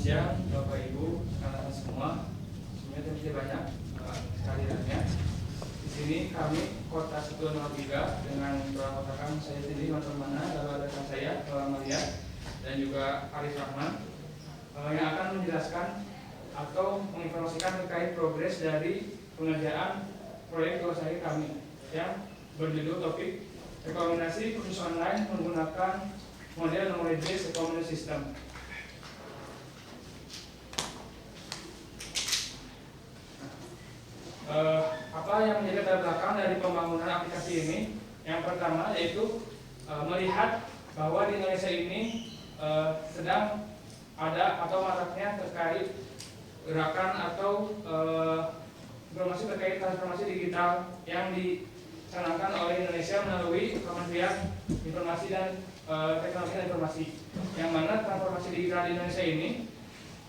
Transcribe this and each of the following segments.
siang Bapak Ibu, rekan-rekan semua. Sebenarnya tidak banyak kehadirannya. Di sini kami Kota 103 dengan beranggotakan saya sendiri Mas Mana, lalu ada rekan saya Maria dan juga Arif Rahman yang akan menjelaskan atau menginformasikan terkait progres dari pengerjaan proyek tugas akhir kami yang berjudul topik rekomendasi kursus online menggunakan model knowledge based recommendation system. Apa yang menjadi latar belakang dari pembangunan aplikasi ini? Yang pertama yaitu melihat bahwa di Indonesia ini sedang ada atau maraknya terkait gerakan atau informasi terkait transformasi digital yang dicanangkan oleh Indonesia melalui Kementerian Informasi dan Teknologi dan Informasi, yang mana transformasi digital di Indonesia ini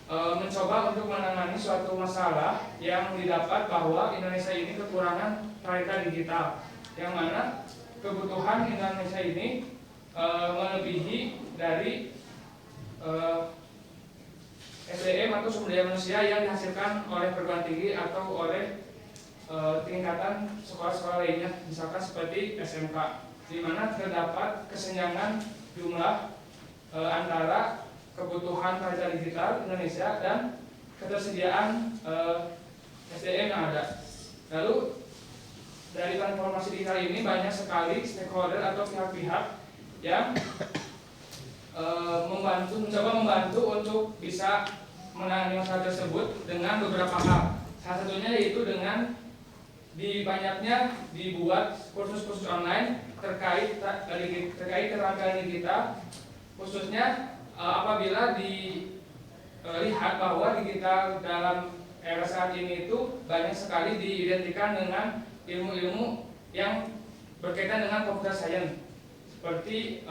mencoba untuk menangani suatu masalah yang didapat bahwa Indonesia ini kekurangan talenta digital, yang mana kebutuhan Indonesia ini melebihi dari SDM atau sumber daya manusia yang dihasilkan oleh perguruan tinggi atau oleh tingkatan sekolah-sekolah lainnya, misalkan seperti SMK, di mana terdapat kesenjangan jumlah antara kebutuhan talenta digital Indonesia dan ketersediaan SDM yang ada. Lalu dari transformasi digital ini banyak sekali stakeholder atau pihak-pihak yang mencoba membantu untuk bisa menangani masalah tersebut dengan beberapa hal. Salah satunya yaitu dengan banyaknya dibuat kursus-kursus online terkait keterampilan kita, khususnya apabila dilihat bahwa digital dalam era saat ini itu banyak sekali diidentikan dengan ilmu-ilmu yang berkaitan dengan computer science, seperti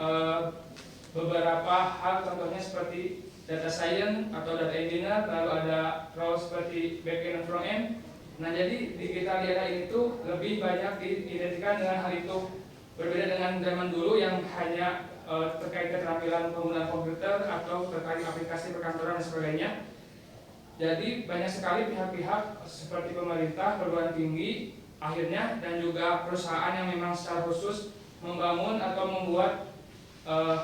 beberapa hal, contohnya seperti data science atau data engineer, lalu ada role seperti back-end dan front-end. Nah, jadi digital di era ini tuh lebih banyak diidentikan dengan hal itu, berbeda dengan zaman dulu yang hanya terkait keterampilan penggunaan komputer atau terkait aplikasi perkantoran dan sebagainya. Jadi banyak sekali pihak-pihak seperti pemerintah, perguruan tinggi, akhirnya dan juga perusahaan yang memang secara khusus membangun atau membuat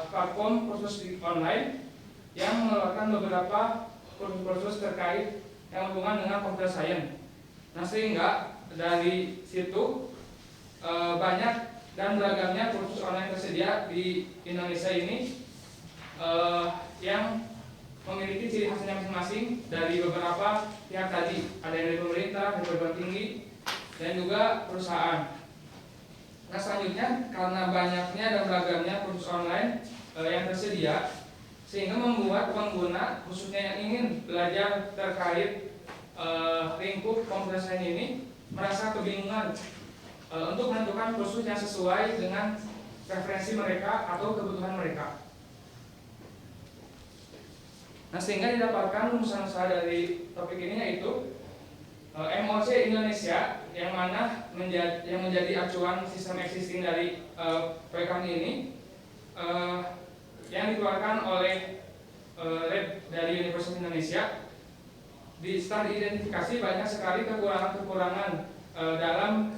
platform kursus online yang mengeluarkan beberapa kursus terkait yang berhubungan dengan computer science. Nah, sehingga dari situ banyak dan beragamnya kursus online tersedia di Indonesia ini yang memiliki ciri khasnya masing-masing dari beberapa pihak tadi. Ada yang dari pemerintah, dari perguruan tinggi, dan juga perusahaan. Nah, selanjutnya karena banyaknya dan beragamnya kursus online yang tersedia, sehingga membuat pengguna khususnya yang ingin belajar terkait lingkup computer science ini merasa kebingungan untuk menentukan kursus yang sesuai dengan preferensi mereka atau kebutuhan mereka. Nah, sehingga didapatkan rumusan-rumusan dari topik ini yaitu MOC Indonesia, yang mana yang menjadi acuan sistem existing dari proyek kami ini, yang dikeluarkan oleh lab dari Universitas Indonesia. Setelah diidentifikasi banyak sekali kekurangan-kekurangan dalam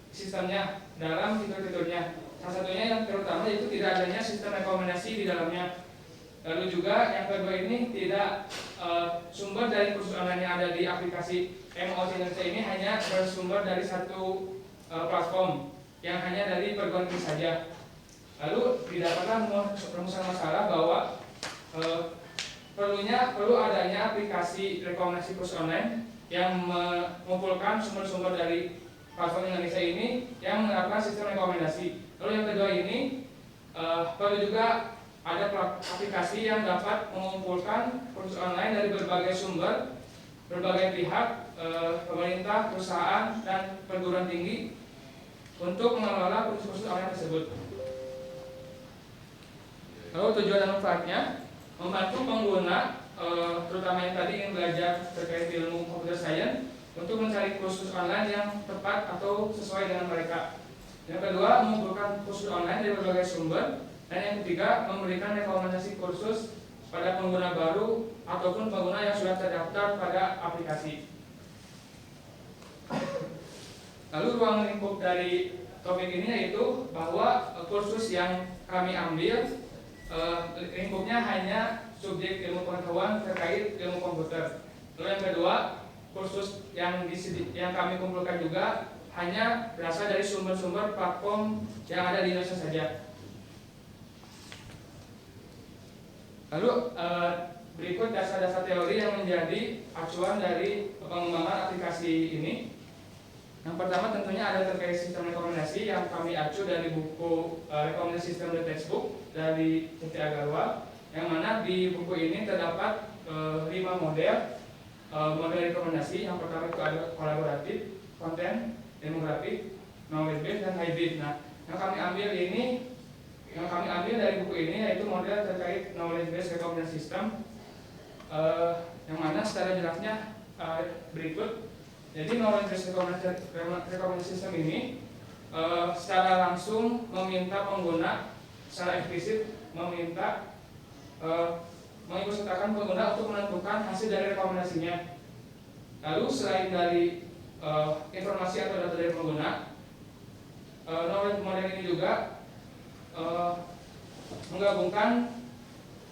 sistemnya, dalam fitur-fiturnya. Salah satunya yang terutama itu tidak adanya sistem rekomendasi di dalamnya. Lalu juga yang kedua ini tidak sumber dari kursus online yang ada di aplikasi MOC Indonesia ini hanya bersumber dari satu platform yang hanya dari perguruan tinggi saja. Lalu didapatkan rumusan masalah bahwa perlu adanya aplikasi rekomendasi kursus online yang mengumpulkan sumber-sumber dari platform Indonesia ini yang menerapkan sistem rekomendasi. Lalu yang kedua ini perlu juga ada aplikasi yang dapat mengumpulkan kursus online dari berbagai sumber, berbagai pihak, pemerintah, perusahaan, dan perguruan tinggi untuk mengelola kursus-kursus online tersebut. Lalu tujuan dan manfaatnya membantu pengguna, terutama yang tadi ingin belajar terkait ilmu computer science, untuk mencari kursus online yang tepat atau sesuai dengan mereka. Yang kedua, mengumpulkan kursus online dari berbagai sumber. Dan yang ketiga, memberikan rekomendasi kursus pada pengguna baru ataupun pengguna yang sudah terdaftar pada aplikasi. Lalu ruang lingkup dari topik ini yaitu bahwa kursus yang kami ambil lingkupnya hanya subjek ilmu pengetahuan terkait ilmu komputer. Lalu yang kedua, kursus yang kami kumpulkan juga hanya berasal dari sumber-sumber platform yang ada di Indonesia saja. Lalu berikut dasar-dasar teori yang menjadi acuan dari pengembangan aplikasi ini. Yang pertama tentunya ada terkait sistem rekomendasi yang kami acu dari buku rekomendasi sistem the textbook dari C.T. Agarwal, yang mana di buku ini terdapat 5 model rekomendasi. Yang pertama itu ada kolaboratif, konten, demografik, knowledge base, dan hybrid. Nah, yang kami ambil dari buku ini yaitu model terkait knowledge base rekomendasi system, yang mana secara jelasnya berikut. Jadi knowledge base rekomendasi system ini secara langsung meminta pengguna secara eksplisit meminta mengikutsertakan pengguna untuk menentukan hasil dari rekomendasinya. Lalu selain dari informasi atau data dari pengguna, knowledge model ini juga menggabungkan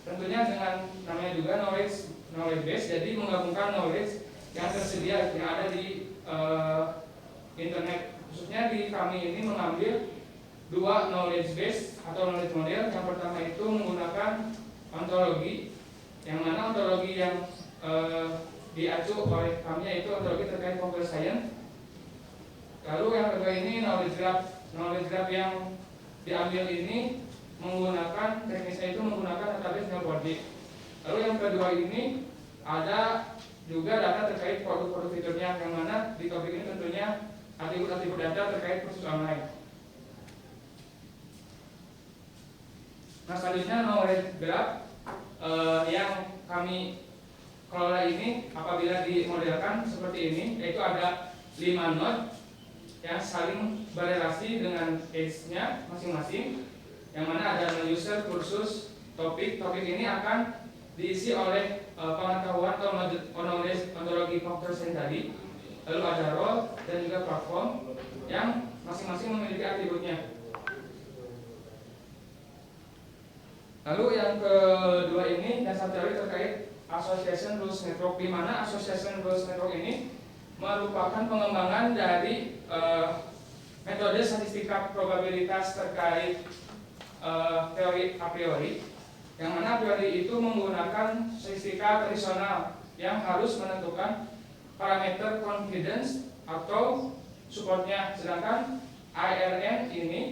tentunya dengan namanya juga knowledge base. Jadi menggabungkan knowledge yang tersedia yang ada di internet. Khususnya di kami ini mengambil 2 knowledge base atau knowledge model. Yang pertama itu menggunakan ontologi, yang mana ontologi yang diacu oleh kami yaitu ontologi terkait computer science. Lalu yang kedua ini knowledge graph. Knowledge graph yang diambil ini menggunakan teknisnya itu menggunakan database Neopordik. Lalu yang kedua ini ada juga data terkait produk-produk fiturnya, yang mana di topik ini tentunya atribut-atribut data terkait kursus online. Nah, selanjutnya knowledge graph yang kami kelola ini apabila dimodelkan seperti ini, yaitu ada 5 node yang saling berrelasi dengan edge-nya masing-masing, yang mana ada user, kursus, topik. Topik ini akan diisi oleh pengetahuan atau knowledge ontologi computer science tadi. Lalu ada role dan juga platform yang masing-masing memiliki atributnya. Lalu yang kedua ini dasar teori terkait association rules network, di mana association rules network ini merupakan pengembangan dari metode statistika probabilitas terkait teori a priori, yang mana a priori itu menggunakan statistika tradisional yang harus menentukan parameter confidence atau supportnya, sedangkan IRN ini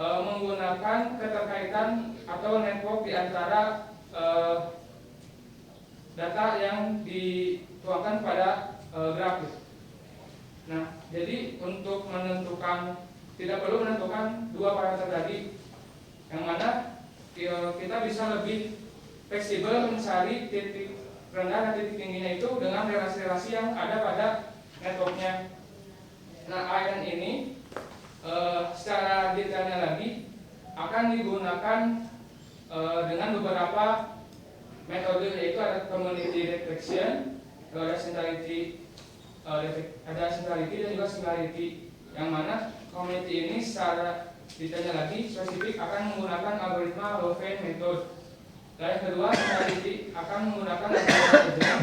menggunakan keterkaitan atau network di antara data yang dituangkan pada grafik. Nah, jadi untuk menentukan, tidak perlu menentukan 2 parameter tadi, yang mana kita bisa lebih fleksibel mencari titik rendah dan titik tingginya itu dengan relasi-relasi yang ada pada networknya. Nah, IRN ini secara detailnya lagi akan digunakan dengan beberapa metode, yaitu ada community detection, ada centrality, dan juga similarity, yang mana community ini secara detailnya lagi spesifik akan menggunakan algoritma Low-Vein method. Dan yang kedua, similarity akan menggunakan algoritma,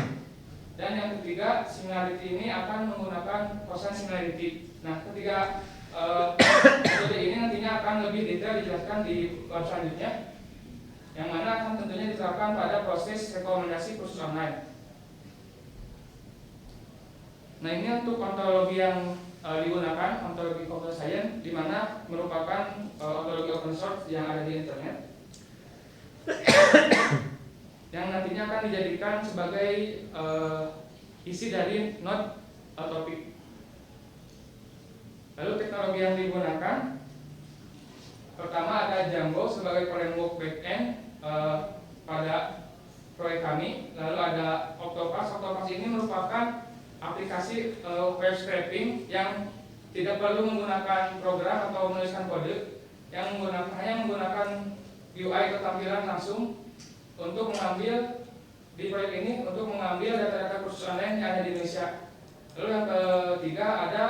dan yang ketiga, similarity ini akan menggunakan cosine similarity. Nah, ketiga metode ini nantinya akan lebih detail dijelaskan di bab selanjutnya, yang mana akan tentunya diterapkan pada proses rekomendasi kursus online. Nah, ini untuk ontologi yang digunakan, ontologi computer science, di mana merupakan ontologi open source yang ada di internet, yang nantinya akan dijadikan sebagai isi dari node topik. Lalu teknologi yang digunakan, pertama ada Django sebagai framework backend pada proyek kami. Lalu ada Octopus. Octopus ini merupakan aplikasi web scraping yang tidak perlu menggunakan program atau menuliskan kode, yang hanya menggunakan UI atau tampilan langsung untuk mengambil di proyek ini untuk mengambil data-data kursus online yang ada di Indonesia. Lalu yang ketiga ada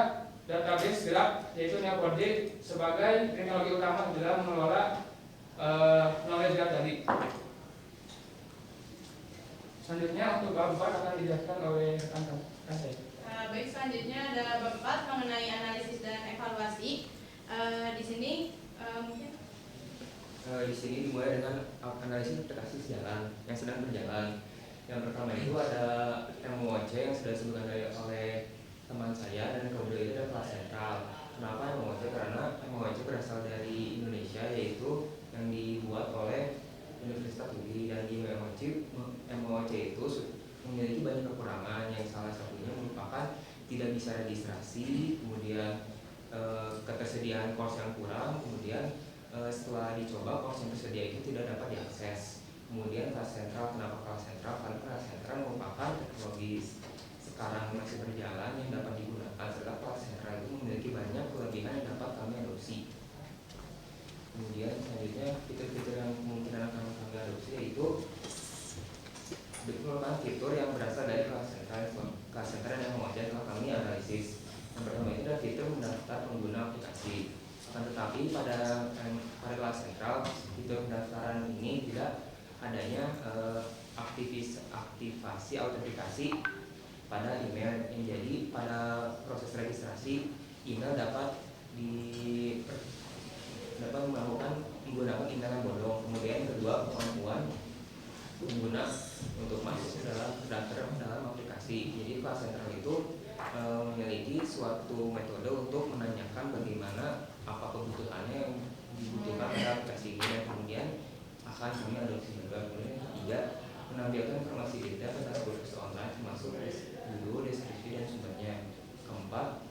database gerak, yaitu Neo4j sebagai teknologi utama dalam mengelola knowledge gerak tadi. Selanjutnya untuk bab 4 akan dijelaskan oleh rekan saya. Baik, selanjutnya ada bab 4 mengenai analisis dan evaluasi. Di sini mungkin di sini dimulai dengan analisis aplikasi jalan yang sedang berjalan. Yang pertama itu ada MOOC yang sudah disebutkan oleh teman saya, dan kedua itu ada kelas sentral. Kenapa MOOC? Karena MOOC berasal dari Indonesia, yaitu yang dibuat oleh Universitas UI, dan di MOOC itu memiliki banyak kekurangan, yang salah satunya merupakan tidak bisa registrasi, kemudian ketersediaan course yang kurang, kemudian setelah dicoba course yang tersedia itu tidak dapat diakses. Kemudian kelas sentral, kenapa kelas sentral? Karena kelas sentral merupakan teknologi sekarang masih berjalan yang dapat digunakan, serta kelas sentral itu memiliki banyak kelebihan yang dapat kami adopsi. Kemudian selanjutnya fitur-fitur yang kemungkinan akan kami adopsi yaitu merupakan fitur yang berasal dari kelas sentral yang mengajar telah kami analisis. Yang pertama itu adalah fitur mendaftar pengguna aplikasi. Akan tetapi pada kelas sentral fitur pendaftaran ini tidak adanya aktivasi autentikasi pada email, yang jadi pada proses registrasi email dapat menggunakan email yang bodong. Kemudian kedua, kemampuan pengguna untuk masuk dalam daftar dalam aplikasi. Jadi kelas sentral itu memiliki suatu metode untuk menanyakan bagaimana apa kebutuhannya yang dibutuhkan pada aplikasi ini, dan kemudian akan kami adopsi juga. Kemudian yang ketiga, menampilkan informasi data tentang kursus online termasuk guru, deskripsi, dan sumbernya. Keempat,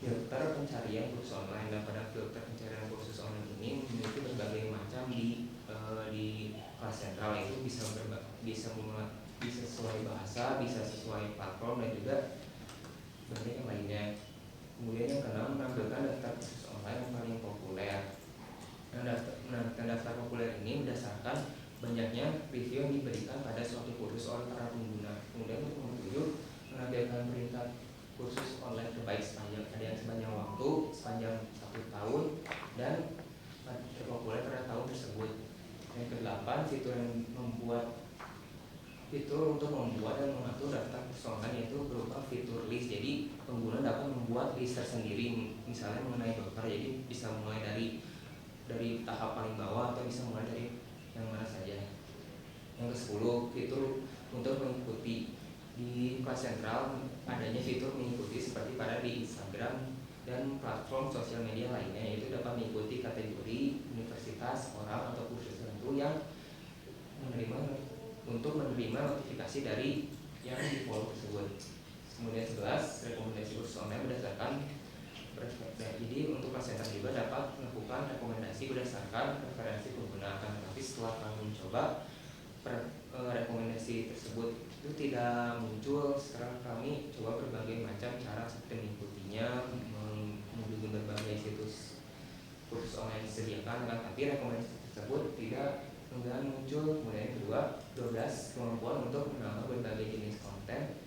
filter pencarian kursus online, dan pada filter pencarian kursus online ini memiliki berbagai macam di kelas sentral, itu bisa sesuai bahasa, bisa sesuai platform, dan juga banyak yang lainnya. Kemudian yang keenam, menampilkan daftar kursus online yang paling populer. Daftar populer ini berdasarkan banyaknya review yang diberikan pada suatu kursus oleh para pengguna. Kemudian untuk nomor 7, menampilkan peringkat kursus online terbaik sepanjang waktu sepanjang 1 tahun dan terpopuler pada tahun tersebut. Yang ke-8, fitur untuk membuat dan mengatur daftar kursus online, yaitu berupa fitur list. Jadi pengguna dapat membuat list tersendiri, misalnya mengenai dokter, jadi bisa mulai dari tahap paling bawah atau bisa mulai dari yang mana saja. Yang ke-10, fitur untuk mengikuti. Di kelas sentral adanya fitur mengikuti seperti pada di Instagram dan platform sosial media lainnya, yaitu dapat mengikuti kategori universitas, orang, atau kursus tertentu yang menerima notifikasi dari yang di follow tersebut. Kemudian 11, rekomendasi kursus online berdasarkan. Jadi untuk kelas sentral juga dapat melakukan rekomendasi berdasarkan preferensi pengguna. Tapi setelah kami mencoba rekomendasi tersebut itu tidak muncul. Sekarang kami coba berbagai macam cara seperti mengikutinya, mengunjungi berbagai situs kursus online disediakan, tapi rekomendasi tersebut tidak muncul. Kemudian kedua, 12, kemampuan untuk menambah berbagai jenis konten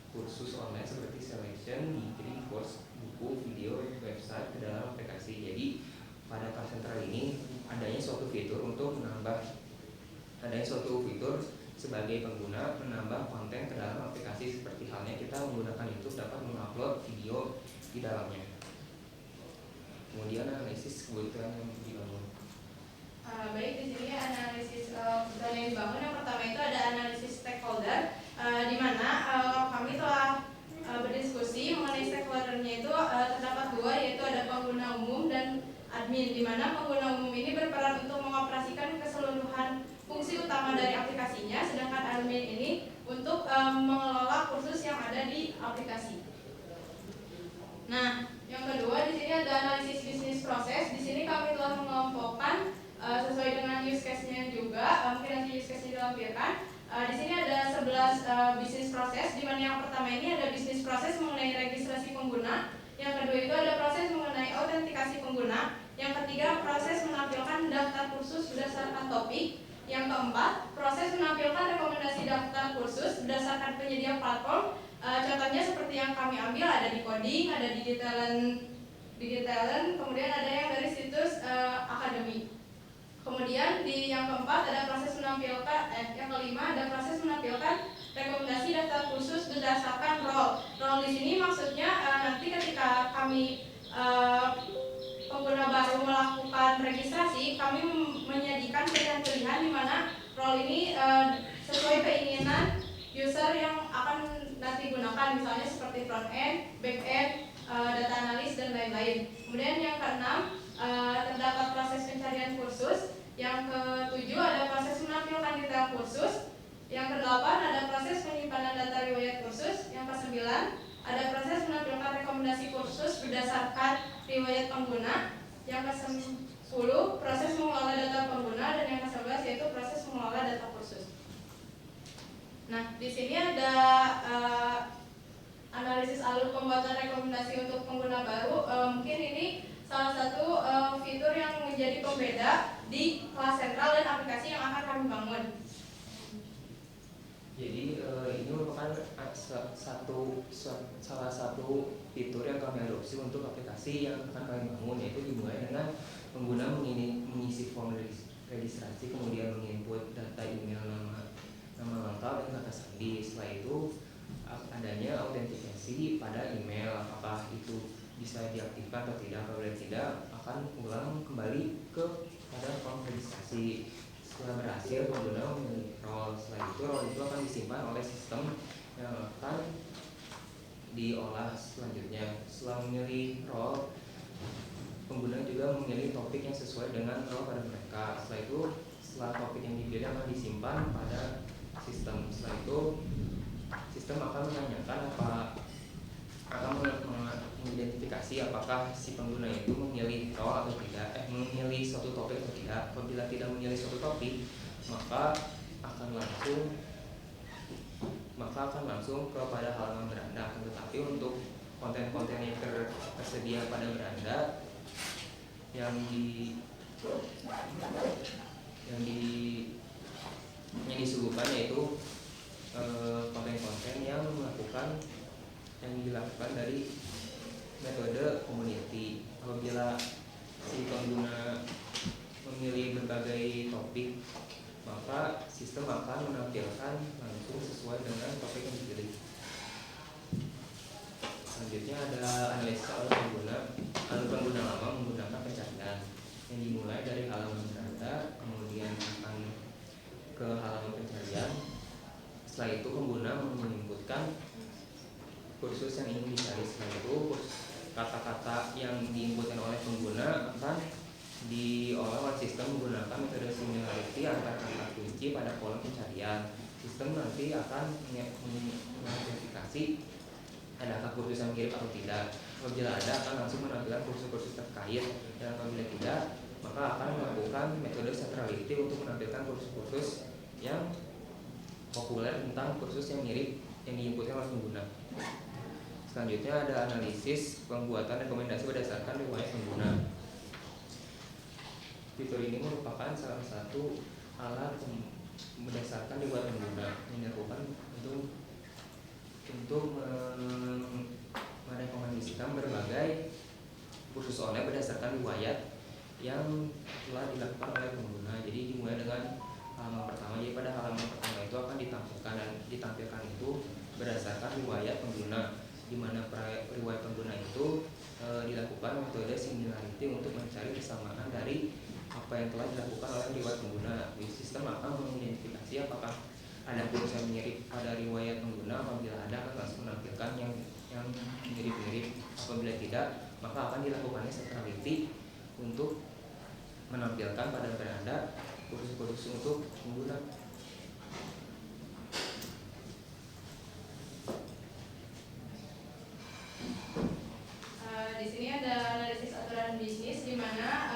kursus online seperti selection, degree, course, buku, video, website ke dalam aplikasi. Jadi pada kelas sentral ini adanya suatu fitur sebagai pengguna menambah konten ke dalam aplikasi, seperti halnya kita menggunakan YouTube dapat mengupload video di dalamnya. Kemudian analisis kebutuhan yang dibangun. Baik, di sini analisis kebutuhan yang dibangun. Yang pertama itu ada analisis stakeholder, di mana kami telah berdiskusi mengenai stakeholdernya itu terdapat dua, yaitu ada pengguna umum dan admin, di mana pengguna umum ini berperan untuk mengoperasikan keseluruhan fungsi utama dari aplikasinya, sedangkan admin ini untuk mengelola kursus yang ada di aplikasi. Nah, yang kedua di sini ada analisis bisnis proses. Di sini kami telah mengelompokkan sesuai dengan use case-nya juga. Mungkin nanti use case-nya dilampirkan. Di sini ada 11 bisnis proses, di mana yang pertama ini ada bisnis proses mengenai registrasi pengguna. Yang kedua itu ada proses mengenai autentikasi pengguna. Yang ketiga, proses menampilkan daftar kursus berdasarkan topik. Yang keempat, proses menampilkan rekomendasi daftar kursus berdasarkan penyedia platform. Contohnya seperti yang kami ambil ada di Coding, ada di Digitalent, kemudian ada yang dari situs akademi. Kemudian yang keempat ada proses menampilkan, yang kelima ada proses menampilkan rekomendasi daftar kursus berdasarkan role. Role di sini maksudnya nanti ketika kami pengguna baru melakukan registrasi, kami menyajikan pilihan-pilihan di mana role ini sesuai keinginan user yang akan nanti gunakan, misalnya seperti front end, back end, data analis dan lain-lain. Kemudian yang keenam terdapat proses pencarian kursus. Yang ketujuh ada proses menampilkan detail kursus. Yang kedelapan ada proses penyimpanan data riwayat kursus. Yang kesembilan ada proses menampilkan rekomendasi kursus berdasarkan riwayat pengguna. Yang ke-10 proses mengelola data pengguna, dan yang ke-11 yaitu proses mengelola data kursus. Nah, di sini ada analisis alur pembuatan rekomendasi untuk pengguna baru. Mungkin ini salah satu fitur yang menjadi pembeda di kelas sentral dan aplikasi yang akan kami bangun. Jadi ini merupakan salah satu fitur yang kami adopsi untuk aplikasi yang akan kami bangun, yaitu dimulai dengan pengguna mengisi form registrasi, kemudian menginput data email, nama lengkap dan kata sandi. Setelah itu adanya autentikasi pada email, apakah itu bisa diaktifkan atau tidak. Apabila tidak, akan ulang kembali pada form registrasi. Setelah berhasil, pengguna memilih role. Setelah itu, role itu akan disimpan oleh sistem yang akan diolah selanjutnya. Setelah memilih role, pengguna juga memilih topik yang sesuai dengan role pada mereka. Setelah itu, setelah topik yang dipilih akan disimpan pada sistem. Setelah itu, sistem akan menanyakan mengidentifikasi apakah si pengguna itu memilih role atau tidak, memilih suatu topik atau tidak. Apabila tidak memilih suatu topik, maka akan langsung kepada halaman beranda. Tetapi untuk konten-konten yang tersedia pada beranda yang disuguhkan yaitu konten-konten yang dilakukan dari metode community. Apabila si pengguna memilih berbagai topik, maka sistem akan menampilkan langsung sesuai dengan topik yang dipilih. Selanjutnya ada analisis alur pengguna lama menggunakan pencarian yang dimulai dari halaman beranda, kemudian akan ke halaman pencarian. Setelah itu pengguna menginputkan kursus yang ingin dicari. Setelah itu kata-kata yang diinputkan oleh pengguna akan diolah oleh sistem menggunakan metode similarity antar kata kunci pada kolom pencarian. Sistem nanti akan mengidentifikasi adakah kursus yang mirip atau tidak. Apabila ada, akan langsung menampilkan kursus-kursus terkait, dan apabila tidak, maka akan melakukan metode centrality untuk menampilkan kursus-kursus yang populer tentang kursus yang mirip yang diinputkan oleh pengguna. Selanjutnya ada analisis pembuatan rekomendasi berdasarkan riwayat pengguna. Fitur ini merupakan salah satu alat berdasarkan riwayat pengguna yang dilakukan untuk merekomendasikan berbagai kursus online berdasarkan riwayat yang telah dilakukan oleh pengguna. Jadi dimulai dengan halaman pertama. Jadi pada halaman pertama itu akan ditampilkan itu berdasarkan riwayat pengguna, di mana riwayat pengguna itu dilakukan metode similarity untuk mencari kesamaan dari apa yang telah dilakukan oleh riwayat pengguna. Di sistem akan mengidentifikasi apakah ada kursus yang mirip pada riwayat pengguna. Apabila ada, akan langsung menampilkan yang mirip-mirip. Apabila tidak, maka akan dilakukannya centrality untuk menampilkan pada beranda kursus-kursus untuk pengguna. Di sini ada analisis aturan bisnis, di mana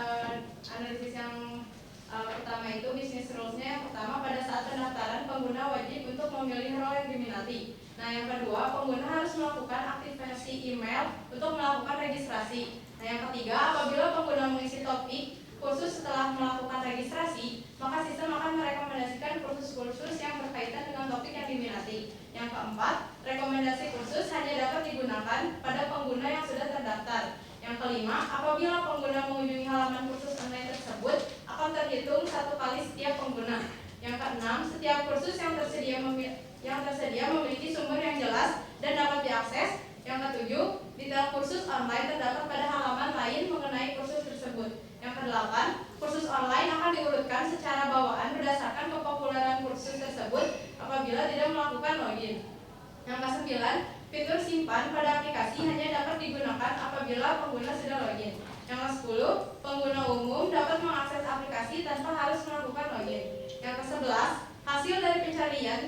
analisis yang pertama itu bisnis rules-nya. Yang pertama, pada saat pendaftaran pengguna wajib untuk memilih role yang diminati. Nah, yang kedua, pengguna harus melakukan aktivasi email untuk melakukan registrasi. Nah, yang ketiga, apabila pengguna mengisi topik kursus setelah melakukan registrasi, maka sistem akan merekomendasikan rekomendasi. Yang keempat, rekomendasi kursus hanya dapat digunakan pada pengguna yang sudah terdaftar. Yang kelima, apabila pengguna mengunjungi halaman kursus online tersebut akan terhitung 1 kali setiap pengguna. Yang keenam, setiap kursus yang tersedia memiliki sumber yang jelas dan dapat diakses. Yang ketujuh, detail kursus online terdapat pada halaman lain mengenai kursus tersebut. Yang kedelapan, kursus online akan diurutkan secara bawaan berdasarkan kepopuleran kursus tersebut apabila tidak melakukan login. Yang kesembilan, fitur simpan pada aplikasi hanya dapat digunakan apabila pengguna sudah login. Yang ke-10, pengguna umum dapat mengakses aplikasi tanpa harus melakukan login. Yang ke-11, hasil dari pencarian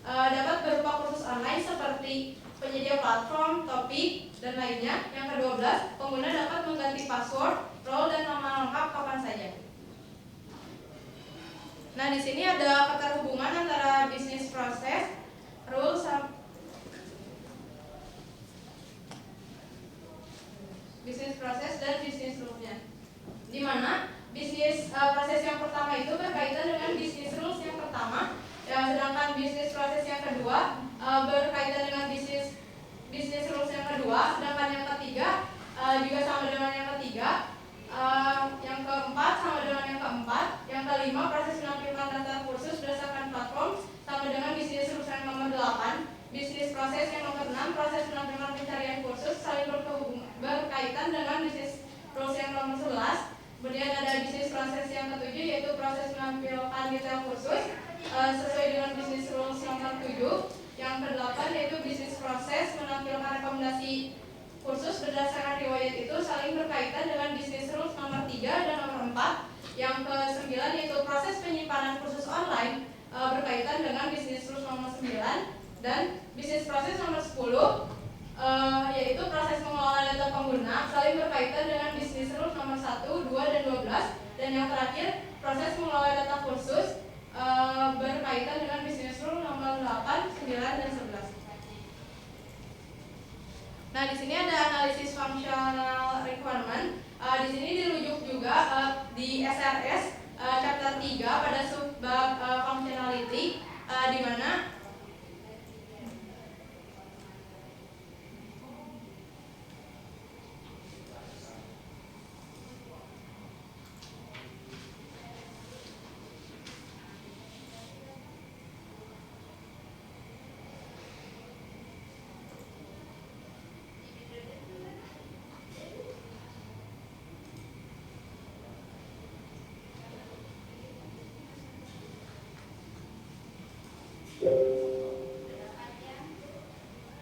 dapat berupa kursus online seperti penyedia platform, topik, dan lainnya. Yang ke-12, pengguna dapat mengganti password, role, dan nama lengkap kapan saja. Nah, di sini ada keterhubungan antara bisnis proses, rules, bisnis proses dan bisnis rules-nya. Di mana bisnis proses yang pertama itu berkaitan dengan bisnis rules yang pertama, sedangkan bisnis proses yang kedua berkaitan dengan bisnis rules yang kedua, sedangkan yang ketiga juga sama dengan yang ketiga, yang keempat sama dengan yang keempat, yang kelima proses menampilkan daftar kursus berdasarkan platform sama dengan bisnis rules yang nomor 8. Bisnis proses yang nomor 6, proses menampilkan pencarian kursus saling berkaitan dengan bisnis rules yang nomor 11. Kemudian ada bisnis proses yang ketujuh, yaitu proses menampilkan detail kursus sesuai dengan bisnis rules nomor 7. Yang ke-8 yaitu bisnis proses menampilkan rekomendasi kursus berdasarkan riwayat itu saling berkaitan dengan bisnis rules nomor 3 dan nomor 4. Yang ke-9 yaitu proses penyimpanan kursus online berkaitan dengan bisnis rules nomor 9. Dan bisnis proses nomor 10 yaitu proses mengelola data pengguna saling berkaitan dengan bisnis rules nomor 1, 2, dan 12. Dan yang terakhir proses mengelola data kursus berkaitan dengan bisnis rule nomor 8, 9, dan 11. Nah, di sini ada analisis functional requirement. Di sini dirujuk juga di SRS chapter 3 pada subbab functionality,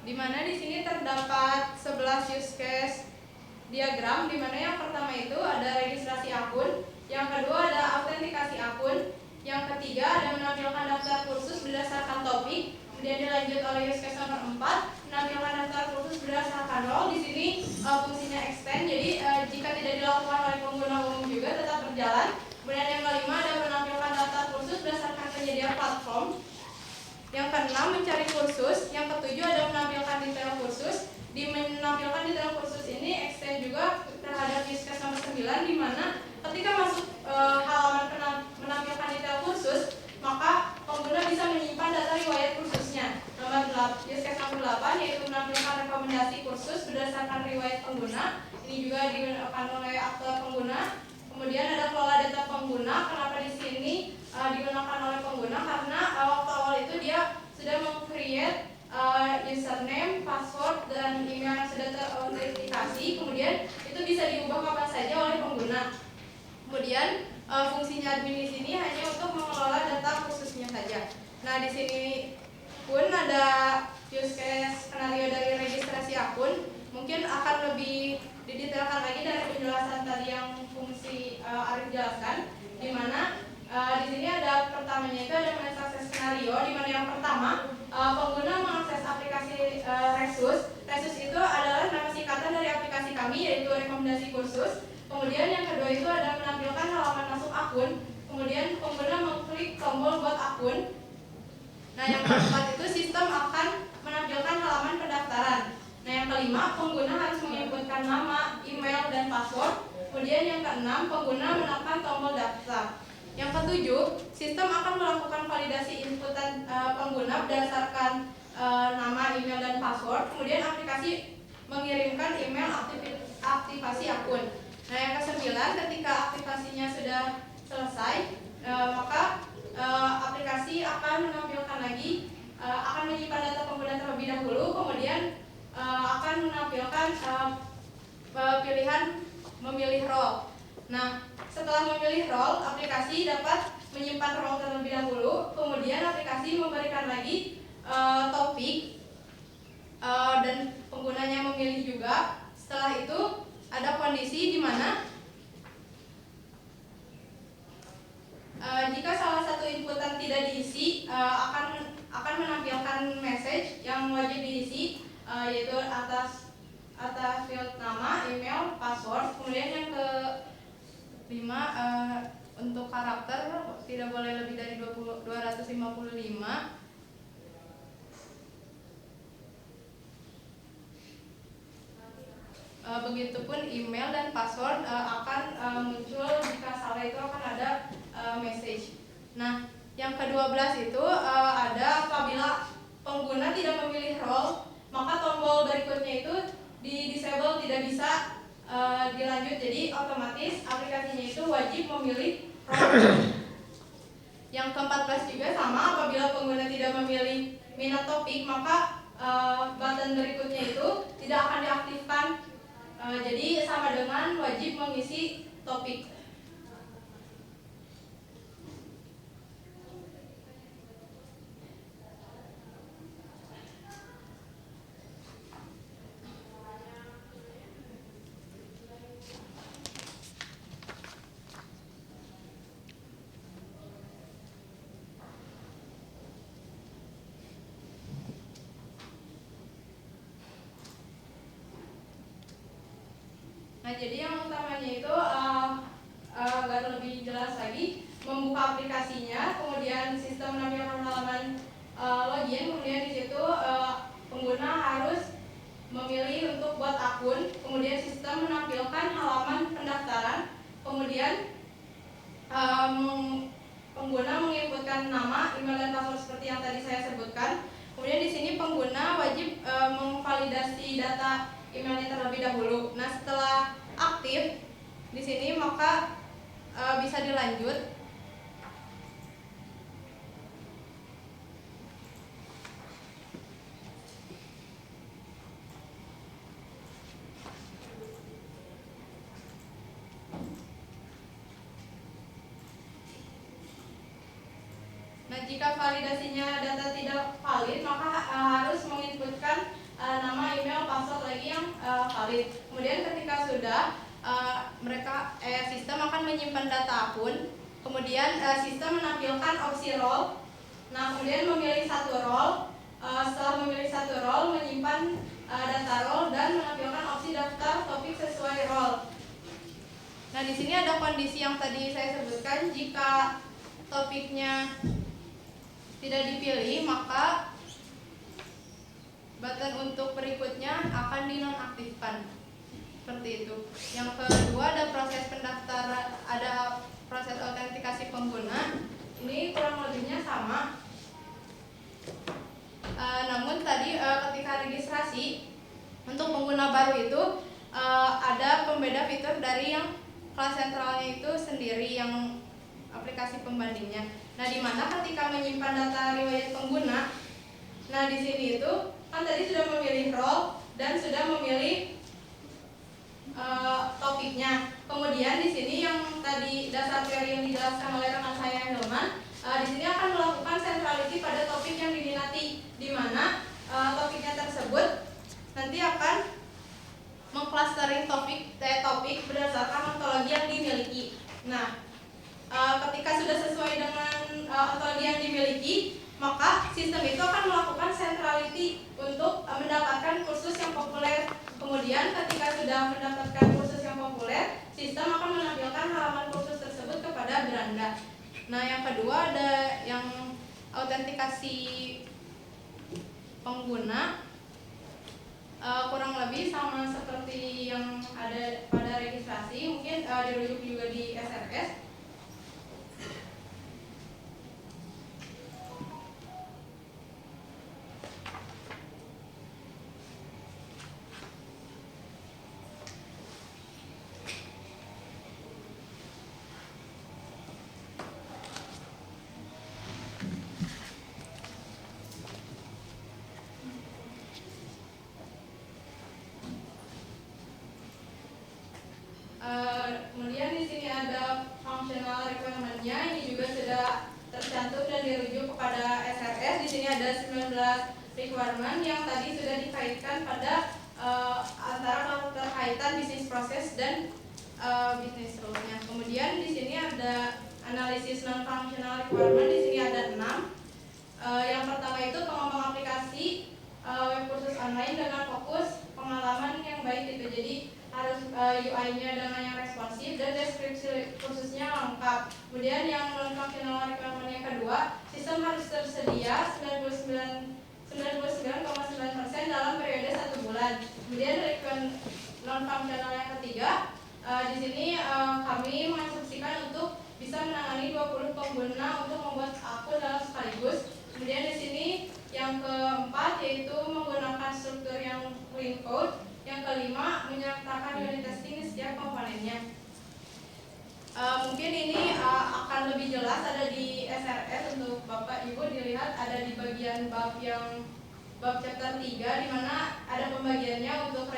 di mana di sini terdapat 11 use case diagram, di mana yang pertama itu ada registrasi akun, yang kedua ada autentikasi akun, yang ketiga ada menampilkan daftar kursus berdasarkan topik, kemudian dilanjut oleh use case nomor 4 menampilkan daftar kursus berdasarkan role. Di sini fungsinya extend, jadi jika tidak dilakukan oleh pengguna umum juga tetap berjalan. Kemudian yang kelima ada menampilkan daftar kursus berdasarkan penyedia platform. Yang keenam mencari kursus, yang ketujuh ada menampilkan detail kursus. Di menampilkan detail kursus ini extend juga terhadap use case nomor 9, di mana ketika masuk halaman menampilkan detail kursus, maka pengguna bisa menyimpan data riwayat kursusnya. Use case nomor 8 yaitu menampilkan rekomendasi kursus berdasarkan riwayat pengguna. Ini juga digunakan oleh aktor pengguna. Kemudian ada kelola data pengguna. Kenapa di sini digunakan oleh pengguna? Karena waktu awal itu dia sudah meng-create username, password, dan email yang sudah terautentikasi. Kemudian itu bisa diubah kapan saja oleh pengguna. Kemudian fungsinya admin di sini hanya untuk mengelola data khususnya saja. Nah, di sini pun ada use case skenario dari registrasi akun. Mungkin akan lebih didetailkan lagi dari penjelasan tadi yang fungsi Arif jelaskan, di mana di sini ada pertamanya itu ada mengakses skenario, di mana yang pertama pengguna mengakses aplikasi Resus. Resus itu adalah nama singkatan dari aplikasi kami, yaitu rekomendasi kursus. Kemudian yang kedua itu ada menampilkan halaman masuk akun. Kemudian pengguna mengklik tombol buat akun. Nah, yang keempat itu sistem akan menampilkan halaman pendaftaran. Nah, yang kelima pengguna harus menginputkan nama, email, dan password. Kemudian yang keenam pengguna menekan tombol daftar. Yang ketujuh, sistem akan melakukan validasi inputan pengguna berdasarkan nama, email, dan password. Kemudian aplikasi mengirimkan email aktivasi akun. Nah, yang kesembilan, ketika aktivasinya sudah selesai, maka aplikasi akan menampilkan lagi, akan menyimpan data pengguna terlebih dahulu, kemudian akan menampilkan pilihan memilih role. Nah, setelah memilih role, aplikasi dapat menyimpan role terlebih dahulu, kemudian aplikasi memberikan lagi topik dan penggunanya memilih juga. Setelah itu ada kondisi di mana jika salah satu inputan tidak diisi, akan menampilkan message yang wajib diisi, yaitu atas field nama, email, password. Kemudian yang ke-5, untuk karakter tidak boleh lebih dari 255. Begitupun email dan password akan muncul, jika salah itu akan ada message. Nah, yang ke-12 itu ada apabila pengguna tidak memilih role, maka tombol berikutnya itu di disable, tidak bisa dilanjut. Jadi otomatis aplikasinya itu wajib memilih role. Yang ke-14 juga sama, apabila pengguna tidak memilih minat topik, maka button berikutnya itu tidak akan diaktifkan. Jadi sama dengan wajib mengisi topik. Nah, jadi yang utamanya itu agar lebih jelas lagi, membuka aplikasinya, kemudian sistem menampilkan halaman login, kemudian di situ pengguna harus memilih untuk buat akun, kemudian sistem menampilkan halaman pendaftaran, kemudian pengguna menginputkan nama, email, dan password seperti yang tadi saya sebutkan. Kemudian di sini pengguna wajib memvalidasi data emailnya terlebih dahulu. Nah, setelah aktif di sini maka bisa dilanjut. Nah, jika validasinya data tidak valid, maka harus menginputkan nama, email, password lagi yang valid. Kemudian ketika sudah, sistem akan menyimpan data akun. Kemudian sistem menampilkan opsi role. Nah, kemudian memilih satu role. Setelah memilih satu role, menyimpan data role dan menampilkan opsi daftar topik sesuai role. Nah, di sini ada kondisi yang tadi saya sebutkan. Jika topiknya tidak dipilih, maka button untuk berikutnya akan dinonaktifkan. Seperti itu. Yang kedua ada proses pendaftaran, ada proses autentikasi pengguna. Ini kurang lebihnya sama. Namun tadi ketika registrasi untuk pengguna baru itu ada pembeda fitur dari yang kelas sentralnya itu sendiri, yang aplikasi pembandingnya. Nah, di mana ketika menyimpan data riwayat pengguna, nah di sini itu kan tadi sudah memilih role dan sudah memilih topiknya. Kemudian di sini yang tadi dasar teori yang dijelaskan oleh rekan saya Hilman, di sini akan melakukan centrality pada topik yang diminati, di mana topiknya tersebut nanti akan mengclustering topik berdasarkan ontologi yang dimiliki. Nah, ketika sudah sesuai dengan ontologi yang dimiliki, maka sistem itu akan melakukan centrality untuk mendapatkan kursus yang populer. Kemudian ketika sudah mendapatkan kursus yang populer, sistem akan menampilkan halaman kursus tersebut kepada beranda. Nah, yang kedua ada yang autentikasi pengguna. Kurang lebih sama seperti yang ada pada registrasi, mungkin dirujuk juga di SRS. sudah tercantum dan dirujuk kepada SRS. Di sini ada 19 requirement yang tadi sudah dikaitkan pada antara keterkaitan bisnis proses dan bisnis rules-nya. Kemudian di sini ada analisis non functional requirement. Di sini ada 6. Yang pertama itu pengembang aplikasi web kursus online dengan fokus pengalaman yang baik itu. Jadi harus UI-nya dengan yang responsif dan deskripsi kursusnya lengkap. Kemudian yang non functional requirement yang kedua, sistem harus tersedia 99,9% dalam periode 1 bulan. Kemudian non functional yang ketiga, di sini kami menginstruksikan untuk bisa menangani 20 pengguna untuk membuat akun dalam sekaligus. Kemudian di sini yang keempat yaitu menggunakan struktur yang clean code. Yang kelima, menyertakan unit testing di setiap komponennya. Mungkin ini akan lebih jelas ada di SRS untuk Bapak Ibu dilihat, ada di bagian bab chapter 3 di mana ada pembagiannya untuk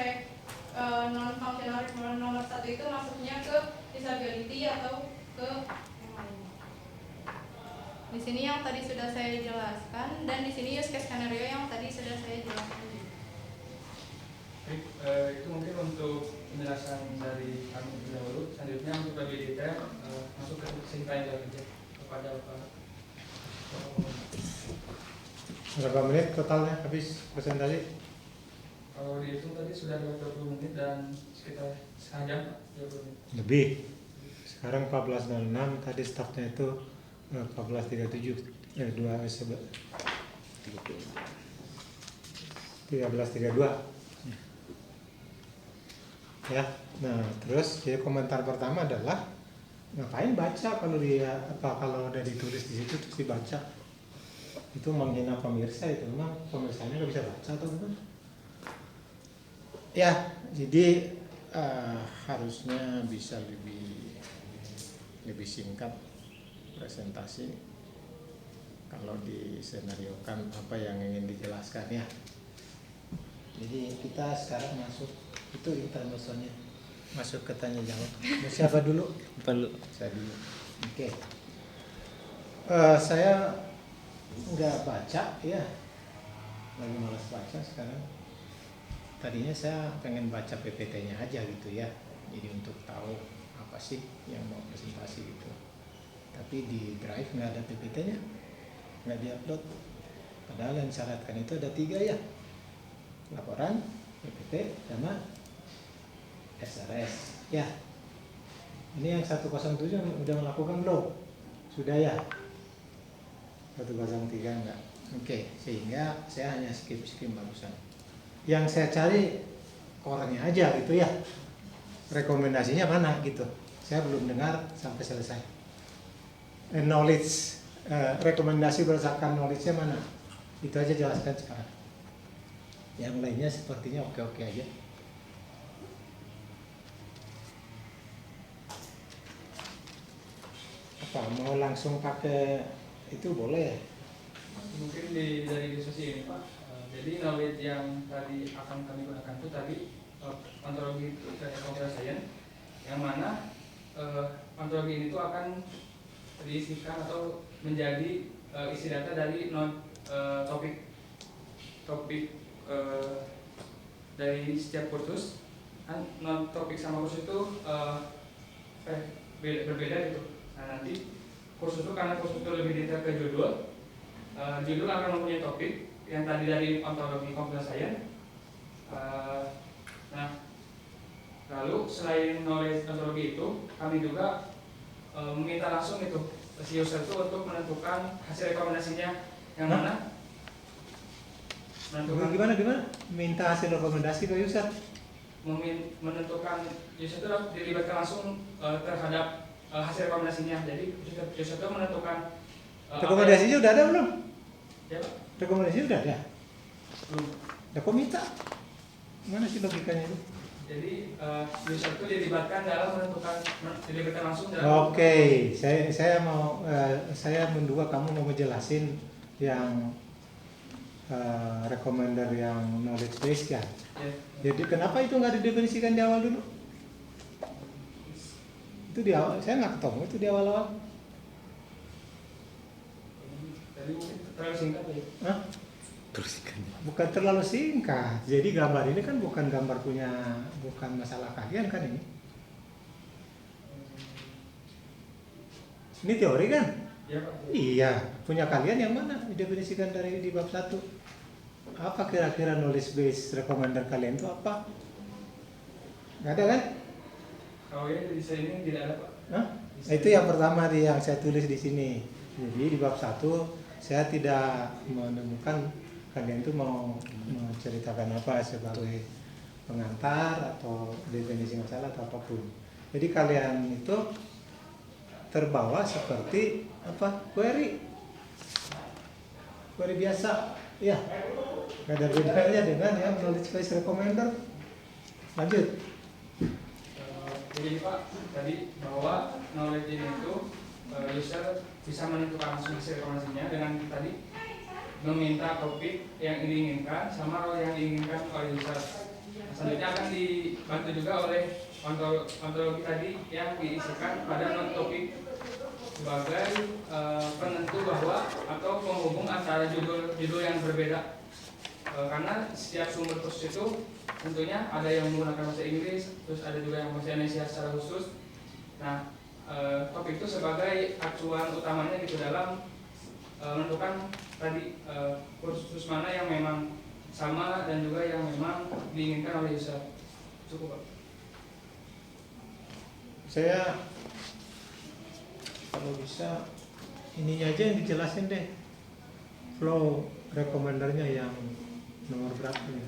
non functional requirement nomor 1 itu masuknya ke disability atau ke yang lainnya. Di sini yang tadi sudah saya jelaskan dan di sini use case scenario yang tadi sudah saya jelaskan. Itu mungkin untuk penjelasan dari kami terlebih dahulu. Selanjutnya untuk lebih detail masuk ke kesimpulan kepada Pak. Berapa menit totalnya habis presentasi? Kalau dihitung tadi sudah 20 menit dan sekitar setengah jam, 20 menit. Lebih. Sekarang 14.06, tadi startnya itu 14.37. 13.32. Ya, nah terus jadi komentar pertama adalah ngapain baca kalau kalau udah ditulis di situ terus dibaca, itu menghina pemirsa. Itu memang pemirsanya nggak bisa baca atau gimana? Ya, jadi harusnya bisa lebih singkat presentasi kalau disenariokan apa yang ingin dijelaskan ya. Jadi kita sekarang masuk itu intermezzonya, masuk ke tanya jawab. Siapa dulu? Perlu. Saya dulu. Oke. Saya nggak baca ya, lagi malas baca sekarang. Tadinya saya pengen baca PPT-nya aja gitu ya, jadi untuk tahu apa sih yang mau presentasi gitu. Tapi di Drive nggak ada PPT-nya, nggak diupload. Padahal yang disyaratkan itu ada 3 ya, laporan, PPT, sama SRS. Ya, ini yang 107 udah melakukan belum? Sudah ya? 103 enggak? Oke, sehingga saya hanya skip barusan. Yang saya cari core-nya aja gitu ya, rekomendasinya mana gitu. Saya belum dengar sampai selesai. Knowledge, rekomendasi berdasarkan knowledge-nya mana? Itu aja jelaskan sekarang. Yang lainnya sepertinya oke-oke aja. Apa mau langsung pakai itu boleh? Mungkin dari diskusi ini Pak, jadi knowledge yang tadi akan kami gunakan itu tadi ontologi computer science, yang mana ontologi ini tuh akan diisikan atau menjadi isi data dari topik dari setiap kursus. Kan topik sama kursus itu berbeda gitu. Nah nanti kursus itu karena kursus itu lebih detail ke judul akan mempunyai topik yang tadi dari ontologi computer science. Nah lalu selain knowledge ontologi itu kami juga meminta langsung itu si user itu untuk menentukan hasil rekomendasinya yang mana. Gimana? Minta hasil rekomendasi ke user? Menentukan user itu dilibatkan langsung terhadap hasil rekomendasinya. Jadi user itu menentukan rekomendasinya udah ada belum? Ya Pak? Rekomendasinya udah ada? Belum. Udah kok minta? Mana sih logikanya itu? Jadi user itu dilibatkan langsung dalam. Oke, saya menduga kamu mau ngejelasin yang recommender yang knowledge base kan? Ya. Jadi kenapa itu nggak didefinisikan di awal dulu? Itu di awal, saya nggak ketemu itu di awal-awal. terlalu singkat ya. Hah? Bukan terlalu singkat. Jadi gambar ini kan bukan gambar bukan masalah kalian kan ini. Ini teori kan? Ya Pak. Iya, punya kalian yang mana definisikan dari di bab 1? Apa kira-kira knowledge base recommender kalian itu apa? Nggak ada kan? Kalau ini di sini tidak ada Pak. Hah? Nah, itu yang pertama yang saya tulis di sini. Jadi di bab 1 saya tidak menemukan kalian itu mau menceritakan apa sebagai pengantar atau definisi masalah atau apapun. Jadi kalian itu terbawa seperti apa? Query biasa, ya. Gak ada bedanya dengan yang knowledge base recommender. Lanjut. Jadi Pak, tadi bahwa knowledge ini itu user bisa menentukan langsung isi rekomendasinya dengan tadi meminta topik yang diinginkan sama role yang diinginkan oleh user. Selanjutnya akan dibantu juga oleh ontologi tadi yang diisikan pada topik sebagai penentu bahwa atau penghubung antara judul yang berbeda. Karena setiap sumber kursus itu tentunya ada yang menggunakan bahasa Inggris, terus ada juga yang bahasa Indonesia secara khusus. Nah, topik itu sebagai acuan utamanya gitu dalam menentukan tadi kursus mana yang memang sama dan juga yang memang diinginkan oleh user. Cukup Pak. Saya kalau bisa ininya aja yang dijelasin deh, flow recommendernya yang nomor berapa nih?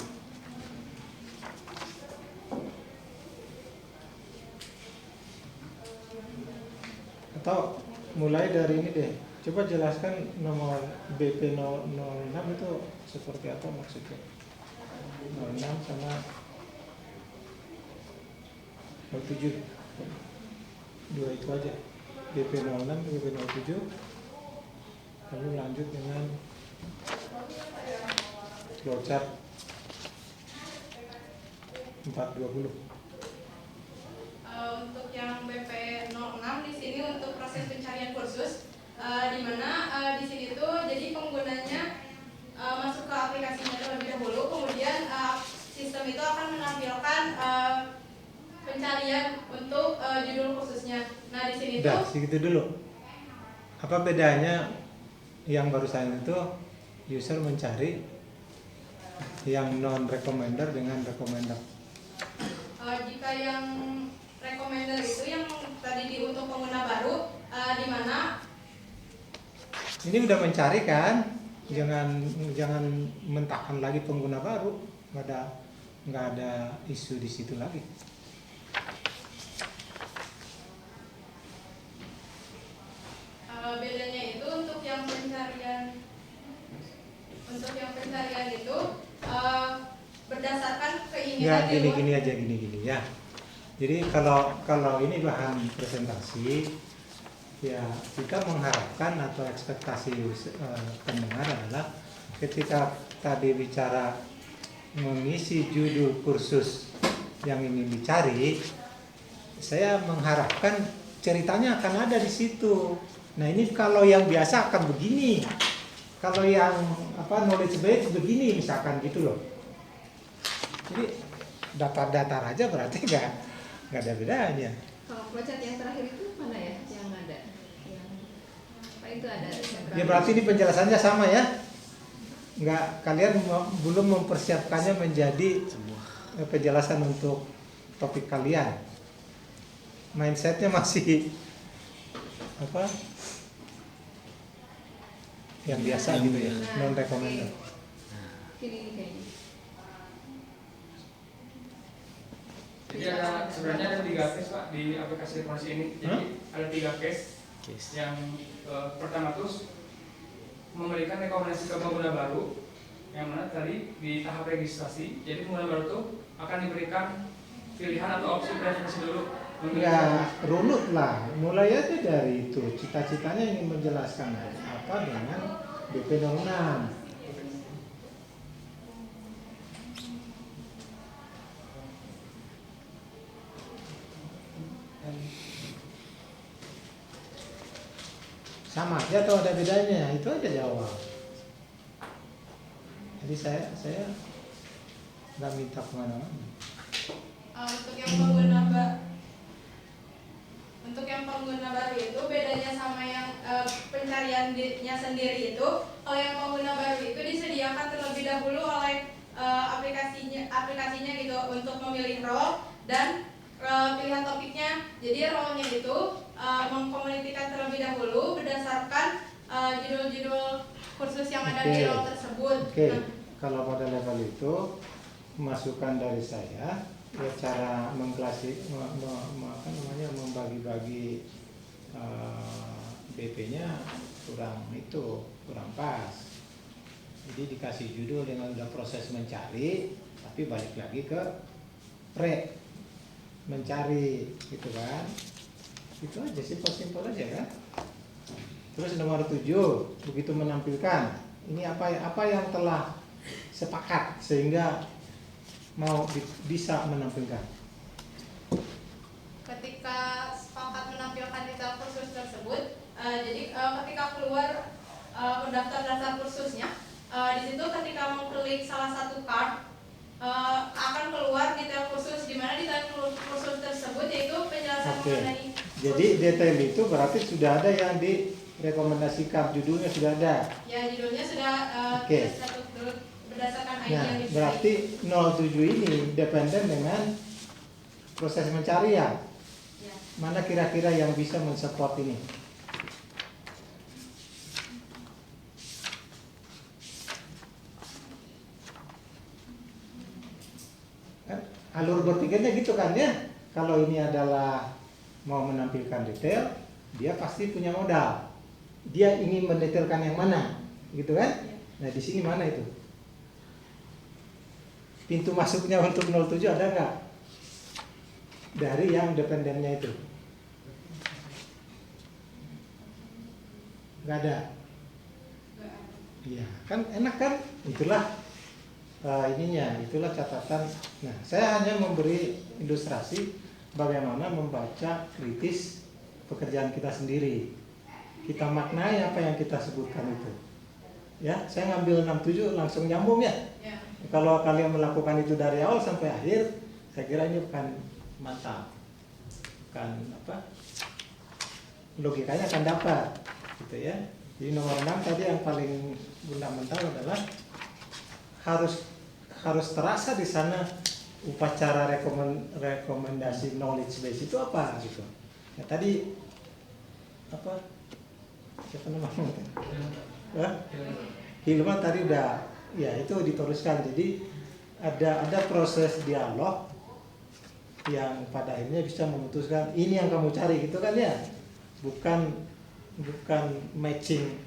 Atau mulai dari ini deh, coba jelaskan nomor BP006 itu seperti apa maksudnya? 06 sama 07, dua itu aja, BP06 BP07, lalu lanjut dengan flowchart 420. Untuk yang BP06 di sini untuk proses pencarian kursus, di mana di sini tuh jadi penggunanya masuk ke aplikasinya terlebih dahulu, kemudian sistem itu akan menampilkan pencarian untuk judul kursusnya. Nah di sini tuh Segitu dulu. Apa bedanya yang barusan itu user mencari yang non recommender dengan recommender? jika yang recommender itu yang tadi untuk pengguna baru, di mana Ini udah mencari kan? Jangan mentahkan lagi pengguna baru. Nggak ada isu di situ lagi. bedanya itu untuk yang pencarian itu berdasarkan Ya keinginan gini ya. Jadi kalau ini bahan presentasi, ya kita mengharapkan atau ekspektasi pendengar adalah ketika tadi bicara mengisi judul kursus yang ingin dicari, saya mengharapkan ceritanya akan ada di situ. Nah ini kalau yang biasa akan begini, kalau yang knowledge base begini misalkan gitu loh. Jadi datar-datar aja berarti nggak ada bedanya. Kalau flowchart yang terakhir itu mana ya yang ada? Yang apa itu ada? Ya berarti ini penjelasannya sama ya? Nggak, kalian belum mempersiapkannya menjadi penjelasan untuk topik kalian. Mindsetnya masih apa? Yang biasa gitu ya, non recommender. Ini kayaknya. Jadi sebenarnya ada 3 case Pak di aplikasi informasi ini. Jadi ada 3 case. Yang pertama tuh memberikan rekomendasi ke pengguna baru, yang mana tadi di tahap registrasi. Jadi pengguna baru tuh akan diberikan pilihan atau opsi preferensi dulu. Ya runut lah, mulai aja dari itu. Cita-citanya ingin menjelaskan apa dengan BP06. Sama aja atau ada bedanya? Itu aja jawab. Jadi saya nggak minta kemana-mana. Untuk yang pengguna baru itu bedanya sama yang pencariannya sendiri itu, kalau yang pengguna baru itu disediakan terlebih dahulu oleh aplikasinya gitu untuk memilih role dan pilihan topiknya. Jadi role-nya itu mengkomunikasikan terlebih dahulu berdasarkan judul-judul kursus yang ada di role tersebut. Nah, kalau pada level itu masukan dari saya, ya cara membagi-bagi BP-nya kurang pas. Jadi dikasih judul dengan udah proses mencari, tapi balik lagi ke mencari gitu kan. Itu aja sih, simpel aja kan. Terus nomor 7, begitu menampilkan ini apa yang telah sepakat sehingga mau bisa menampilkan. Ketika sepakat menampilkan detail kursus tersebut, jadi ketika keluar daftar kursusnya, di situ ketika mengklik salah satu card akan keluar detail kursus, di mana detail kursus tersebut yaitu penjelasan mengenai. Jadi detail itu berarti sudah ada yang direkomendasikan, judulnya sudah ada. Ya, judulnya sudah berdasarkan ID yang dipilih. Berarti 07 ini dependen dengan proses mencari ya. Mana kira-kira yang bisa mensupport ini? Alur berpikirnya gitu kan ya. Kalau ini adalah mau menampilkan detail, dia pasti punya modal. Dia ingin mendetailkan yang mana, gitu kan? Nah di sini mana itu? Pintu masuknya untuk 07 ada nggak? Dari yang dependennya itu? Nggak ada. Iya, kan enak kan? Itulah itulah catatan. Nah, saya hanya memberi ilustrasi bagaimana membaca kritis pekerjaan kita sendiri. Kita maknai apa yang kita sebutkan itu. Ya, saya ngambil 67 langsung nyambung ya. Kalau kalian melakukan itu dari awal sampai akhir, saya kira ini bukan mantap. Bukan logikanya akan dapat gitu ya. Jadi nomor 6 tadi yang paling fundamental adalah harus terasa di sana upacara rekomendasi knowledge base itu apa gitu. Ya tadi siapa namanya? Hilman tadi udah ya itu diteruskan. Jadi ada proses dialog yang pada akhirnya bisa memutuskan ini yang kamu cari gitu kan ya. Bukan matching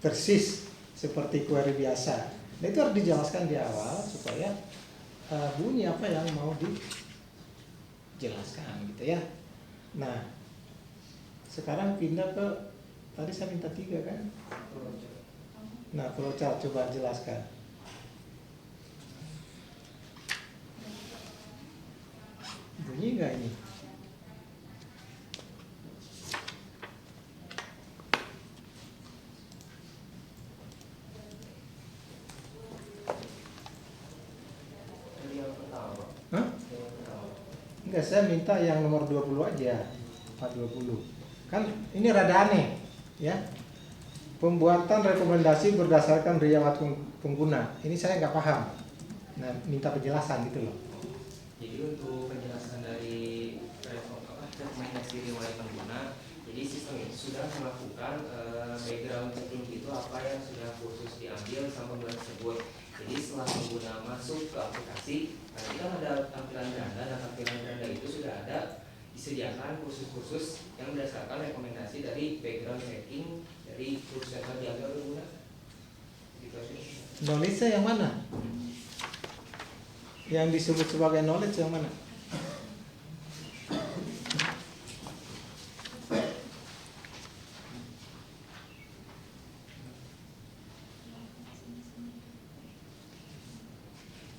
persis seperti query biasa. Nah, itu harus dijelaskan di awal supaya bunyi apa yang mau dijelaskan gitu ya. Nah, sekarang pindah ke tadi saya minta 3 kan. Nah, flowchart coba jelaskan. Bunyi nggak ini? Hah? Enggak, saya minta yang nomor 20 aja. 420. Kan ini rada aneh, ya. Pembuatan rekomendasi berdasarkan riwayat pengguna. Ini saya nggak paham. Nah, minta penjelasan gitu loh. Jadi untuk penjelasan dari rekomendasi riwayat pengguna, jadi sistem ini sudah melakukan background checking itu apa yang sudah khusus diambil sama pengguna tersebut. Jadi setelah pengguna masuk ke aplikasi, nanti kan ada tampilan beranda, dan tampilan beranda itu sudah ada disediakan kursus-kursus yang berdasarkan rekomendasi dari background checking dari kursus yang telah diambil oleh pengguna. Gitu aja. Knowledge yang mana? Yang disebut sebagai knowledge yang mana?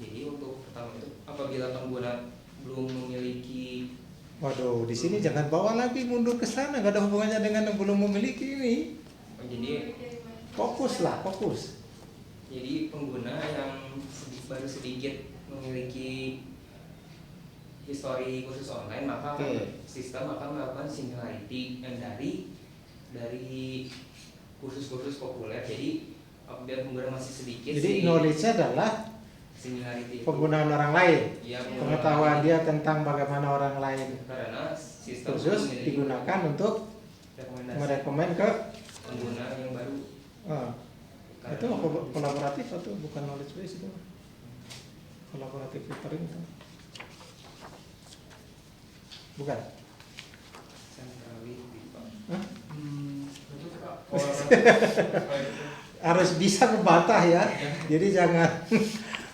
Jadi untuk pertama itu apabila pengguna belum memiliki. Waduh, di sini jangan bawa lagi mundur ke sana, gak ada hubungannya dengan yang belum memiliki ini. Jadi Fokus lah, fokus. Jadi pengguna yang baru sedikit memiliki histori kursus online, maka sistem akan melakukan similarity dari kursus-kursus populer. Jadi apabila pengguna masih sedikit, jadi knowledge-nya adalah similarity penggunaan orang lain, ya, pengetahuan dia tentang bagaimana orang lain karena sistem khusus digunakan untuk merekomen ke pengguna yang baru. Itu kolaboratif atau bukan knowledge base itu? Kolaboratif filtering itu? Bukan? Centrality, Pak. Hah? Betul Kak. Oh, Harus bisa membantah ya. Jadi jangan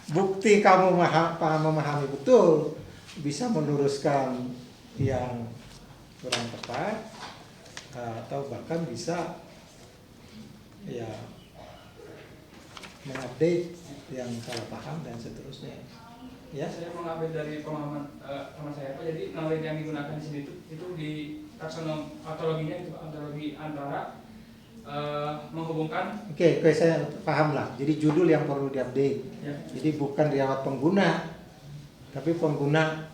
bukti kamu memahami betul, bisa meluruskan yang kurang tepat, atau bahkan bisa ya mengupdate yang salah paham dan seterusnya. Ya. Saya mengambil dari pemahaman teman saya Pak. Jadi knowledge yang digunakan di sini itu di taksonomi ontologinya itu ontologi antara menghubungkan. Oke, saya paham lah. Jadi judul yang perlu diupdate. Ya. Jadi bukan riwayat pengguna, tapi pengguna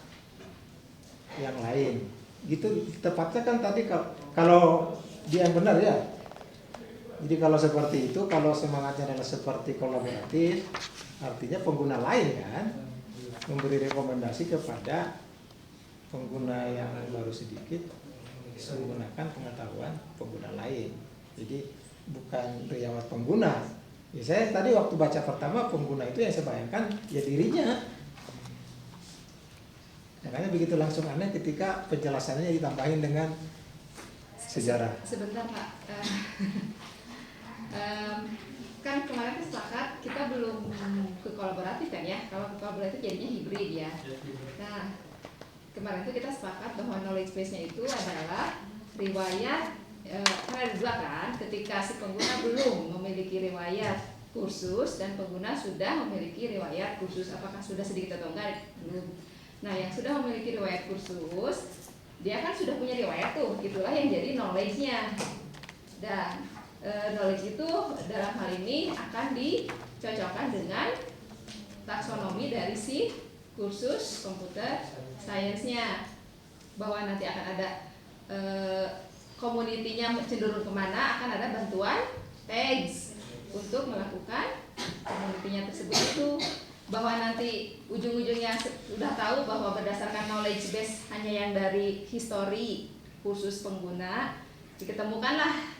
yang lain. Gitu tepatnya kan tadi kalau dia yang benar ya. Jadi kalau seperti itu, kalau semangatnya adalah seperti kolaboratif, artinya pengguna lain kan memberi rekomendasi kepada pengguna yang baru sedikit menggunakan pengetahuan pengguna lain. Jadi bukan riwayat pengguna. Ya, saya tadi waktu baca pertama pengguna itu yang saya bayangkan ya dirinya. Makanya begitu langsung aneh ketika penjelasannya ditambahin dengan sejarah. Sebentar Pak. Kan kemarin sepakat kita belum ke kolaboratif kan ya. Kalau ke kolaboratif jadinya hibrid ya. Nah, kemarin itu kita sepakat bahwa knowledge base-nya itu adalah riwayat, karena ada dua kan, ketika si pengguna belum memiliki riwayat kursus dan pengguna sudah memiliki riwayat kursus, apakah sudah sedikit atau enggak belum. Nah, yang sudah memiliki riwayat kursus, dia kan sudah punya riwayat tuh, itulah yang jadi knowledge-nya. Dan knowledge itu dalam hal ini akan dicocokkan dengan taksonomi dari si kursus komputer science-nya, bahwa nanti akan ada community-nya cenderung kemana, akan ada bantuan tags untuk melakukan community-nya tersebut itu, bahwa nanti ujung-ujungnya sudah tahu bahwa berdasarkan knowledge base hanya yang dari history kursus pengguna, diketemukanlah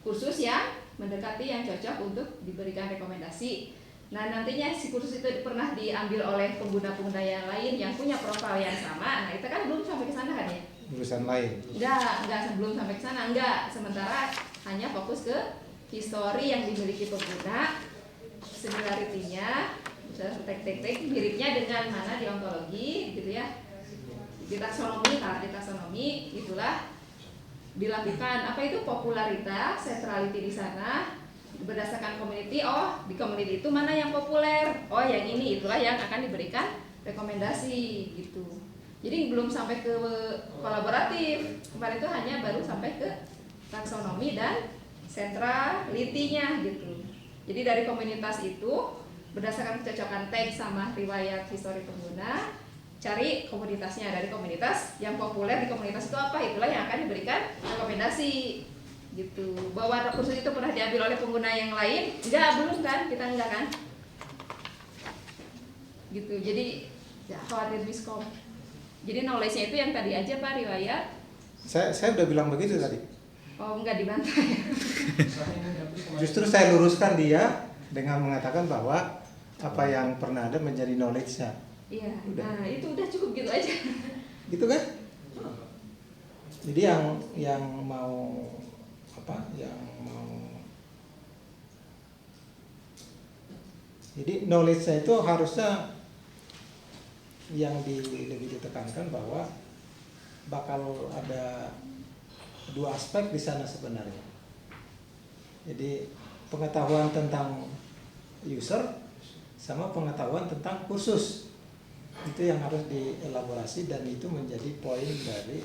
kursus yang mendekati yang cocok untuk diberikan rekomendasi. Nah, nantinya si kursus itu pernah diambil oleh pengguna-pengguna yang lain yang punya profil yang sama. Nah, itu kan belum sampai ke sana kan ya? Urusan lain. Enggak sebelum sampai ke sana, enggak. Sementara hanya fokus ke histori yang dimiliki pengguna, similarity-nya, tek-tek miripnya dengan mana di ontologi gitu ya. Di taksonomi itulah dilakukan apa itu popularitas, centrality di sana berdasarkan community. Oh, di community itu mana yang populer? Oh, yang ini, itulah yang akan diberikan rekomendasi gitu. Jadi belum sampai ke kolaboratif. Kemarin itu hanya baru sampai ke taksonomi dan centrality-nya gitu. Jadi dari komunitas itu berdasarkan kecocokan tag sama riwayat histori pengguna, cari komunitasnya. Dari komunitas yang populer di komunitas itu apa, itulah yang akan diberikan rekomendasi gitu. Bahwa kursus itu pernah diambil oleh pengguna yang lain, belum kan, kita enggak kan gitu. Jadi ya, khawatir miskom. Jadi knowledge-nya itu yang tadi aja Pak, riwayat. Saya udah bilang begitu tadi. Oh, enggak dibantah ya. Justru saya luruskan dia dengan mengatakan bahwa apa yang pernah ada menjadi knowledge-nya. Iya, Udah. nah itu udah cukup gitu aja. Gitu kan? Jadi yang mau apa? Yang mau, jadi knowledge-nya itu harusnya yang lebih ditekankan bahwa bakal ada dua aspek di sana sebenarnya. Jadi pengetahuan tentang user sama pengetahuan tentang kursus, itu yang harus dielaborasi dan itu menjadi poin dari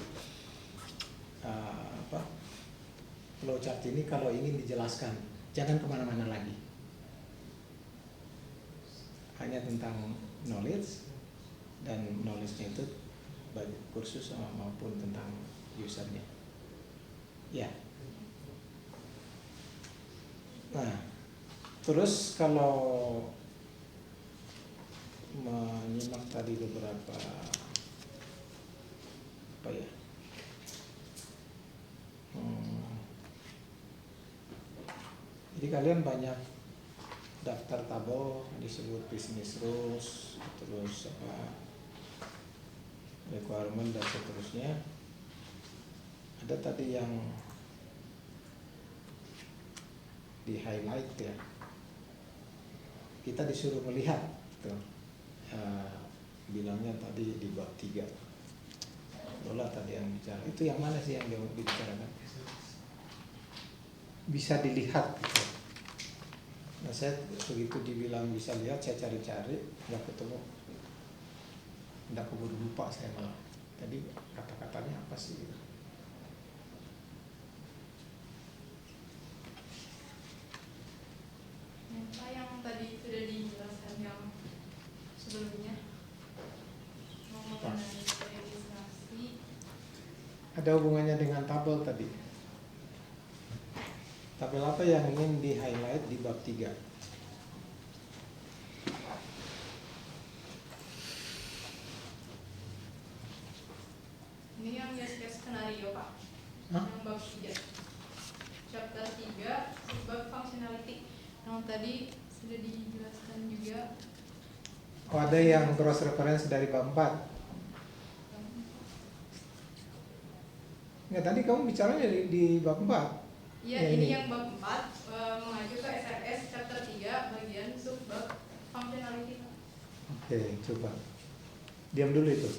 flowchart ini kalau ingin dijelaskan. Jangan kemana-mana lagi. hanya tentang knowledge, dan knowledge-nya itu baik kursus maupun tentang usernya. Ya. Nah, terus kalau menyimak tadi beberapa apa ya? Jadi kalian banyak daftar tabel disebut business rules, terus apa requirement dan seterusnya. Ada tadi yang di highlight ya. Kita disuruh melihat tuh. Bilangnya tadi di bab 3. Lola tadi yang bicara. Itu yang mana sih yang dia bicarakan? Bisa dilihat gitu. Nah, saya begitu dibilang bisa lihat, saya cari-cari, nggak ketemu, nggak keburu lupa saya malah. Tadi kata-katanya apa sih? Gitu. Apa yang tadi sudah dijelaskan yang sebelumnya mengenai registrasi? Ada hubungannya dengan tabel tadi. Tabel apa yang ingin di highlight di bab 3? Ini yang use case skenario, Pak. Hah? Yang bab 3. Chapter 3, subbab functionality. Yang tadi sudah dijelaskan juga. Oh, ada yang cross reference dari bab 4. Nggak, tadi kamu bicaranya di bab 4. Iya, Ya, ini ini. yang bab 4 mengacu ke SRS chapter 3 bagian subbab functionality. Oke, coba. Diam dulu itu.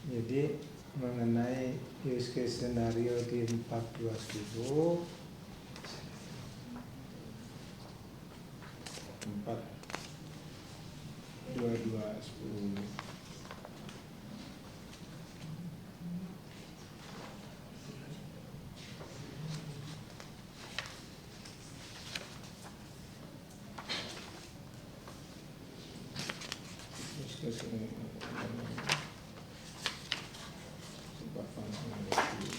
Jadi mengenai use case scenario di 4.2.10 4.22.10 use case sebab functionality.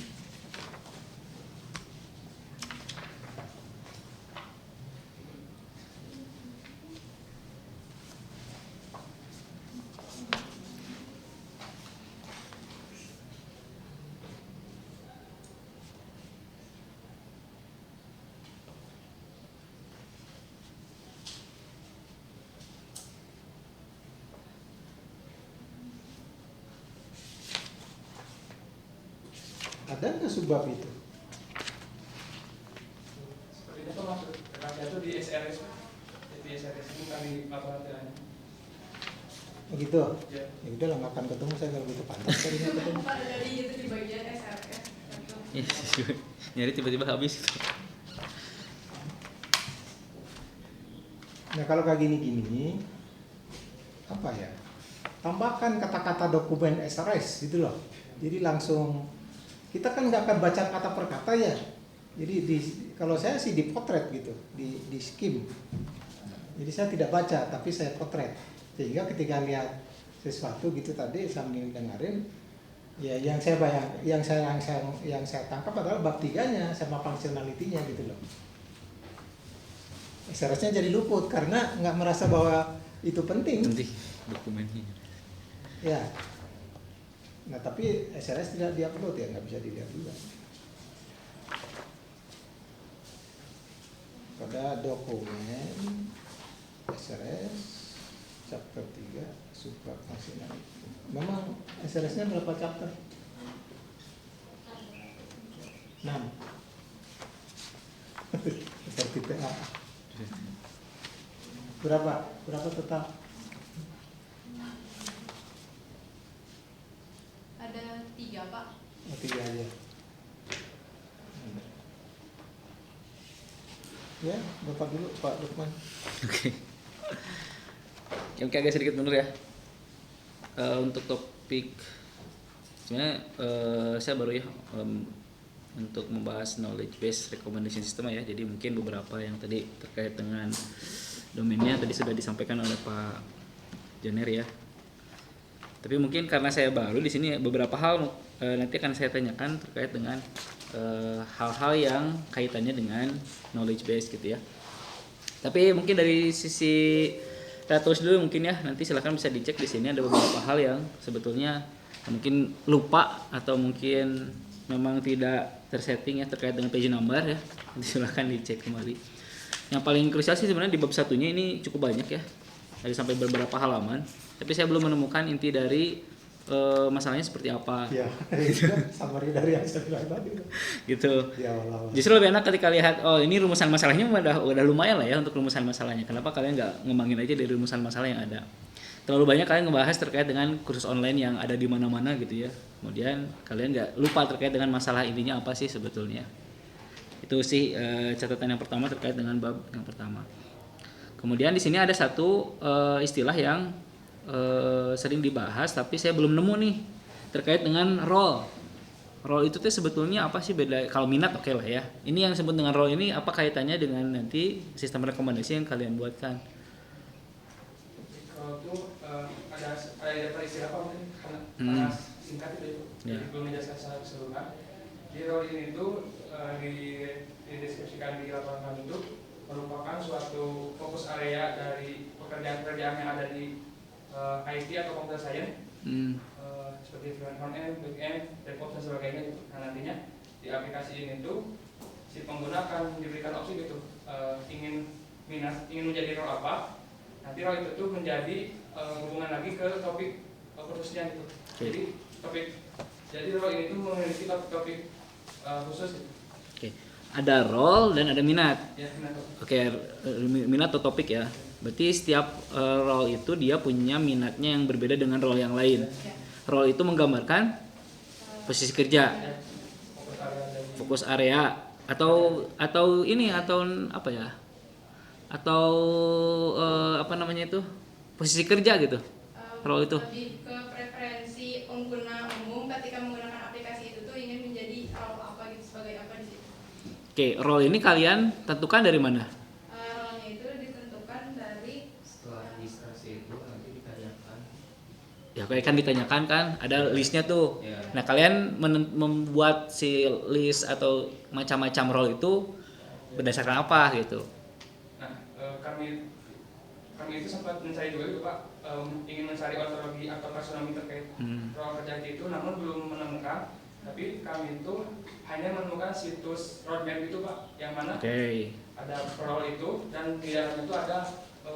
Ada nggak subbab itu? Sepertinya tuh maksud kerja itu di SRS, di SRS ini bukan di laporan tiranya. Oh gitu? Ya. Ya udah lah, nggak akan ketemu saya kalau gitu, pantas tadi nggak ketemu. Pada dari itu di bagian SRS. Nyari tiba-tiba habis gitu. Nah kalau kayak gini-gini, apa ya? Tambahkan kata-kata dokumen SRS gitu loh. Jadi langsung, kita kan nggak akan baca kata per kata ya. Jadi kalau saya sih dipotret gitu, di skim. Jadi saya tidak baca, tapi saya potret. Sehingga ketika lihat sesuatu gitu tadi sambil dengerin, ya yang saya tangkap adalah bab 3-nya sama functionality-nya gitu loh. SRS-nya jadi luput karena nggak merasa bahwa itu penting. Nanti dokumennya. Ya. Nah tapi SRS tidak diupload ya, nggak bisa dilihat juga. Pada dokumen SRS chapter 3 subbab functionality. Memang SRS-nya berapa chapter? 6. Seperti PA. Berapa total? Ada 3, Pak. Oh, 3 aja. Ya, Bapak dulu, Pak Lukman. Oke. Oke, agak sedikit mundur ya. Untuk topik sebenarnya saya baru ya untuk membahas knowledge based recommendation system ya. Jadi mungkin beberapa yang tadi terkait dengan domainnya tadi sudah disampaikan oleh Pak Janer ya. Tapi mungkin karena saya baru di sini beberapa hal nanti akan saya tanyakan terkait dengan hal-hal yang kaitannya dengan knowledge base gitu ya. Tapi mungkin dari sisi kita tulis dulu mungkin ya, nanti silakan bisa dicek di sini ada beberapa hal yang sebetulnya mungkin lupa atau mungkin memang tidak tersetting ya terkait dengan page number ya. Nanti silakan dicek kembali. Yang paling krusial sih sebenarnya di bab satunya ini cukup banyak ya. Dari sampai beberapa halaman, tapi saya belum menemukan inti dari masalahnya seperti apa. Ya, itu summary dari yang saya bilang tadi. Gitu. Di awal-awal. Justru lebih enak ketika lihat oh ini rumusan masalahnya udah lumayan lah ya untuk rumusan masalahnya. Kenapa kalian nggak ngembangin aja dari rumusan masalah yang ada? Terlalu banyak kalian ngebahas terkait dengan kursus online yang ada di mana-mana gitu ya. Kemudian kalian nggak lupa terkait dengan masalah intinya apa sih sebetulnya. Itu sih catatan yang pertama terkait dengan bab yang pertama. Kemudian di sini ada satu istilah yang sering dibahas tapi saya belum nemu nih terkait dengan role. Role itu tuh sebetulnya apa sih beda? Kalau minat oke lah ya. Ini yang disebut dengan role ini apa kaitannya dengan nanti sistem rekomendasi yang kalian buatkan? Kalau itu ada istilah apa mungkin karena singkat itu Ya. jadi belum menjelaskan secara keseluruhan. Di role ini itu dideskripsikan di lapangan itu merupakan suatu fokus area dari pekerjaan-pekerjaan yang ada di IT atau computer science seperti front end, back end, DevOps dan sebagainya gitu. Nah nantinya di aplikasi ini tuh si pengguna akan diberikan opsi gitu ingin menjadi role apa, nanti role itu tuh menjadi hubungan lagi ke topik khususnya gitu. Jadi role ini tuh memiliki topik khusus gitu. Oke. Ada role dan ada minat. Ya, minat. Oke, minat atau topik ya. Berarti setiap role itu dia punya minatnya yang berbeda dengan role yang lain. Role itu menggambarkan posisi kerja, fokus area atau ini atau apa ya? Atau apa namanya itu? Posisi kerja gitu. Role itu. Lebih ke preferensi pengguna umum ketika menggunakan aplikasi itu tuh ingin menjadi role apa gitu sebagai apa di situ. Oke, role ini kalian tentukan dari mana? Role-nya itu ditentukan dari Setelah registrasi itu nanti ditanyakan. Ya kayak kan ditanyakan kan, ada listnya tuh. Ya. Nah kalian membuat si list atau macam-macam role itu berdasarkan apa gitu? Nah, kami itu sempat mencari juga gitu Pak, ingin mencari ontologi atau taksonomi terkait role kerja itu, namun belum menemukan. Tapi kami itu hanya menemukan situs roadmap itu Pak, yang mana ada role itu dan di dalamnya itu ada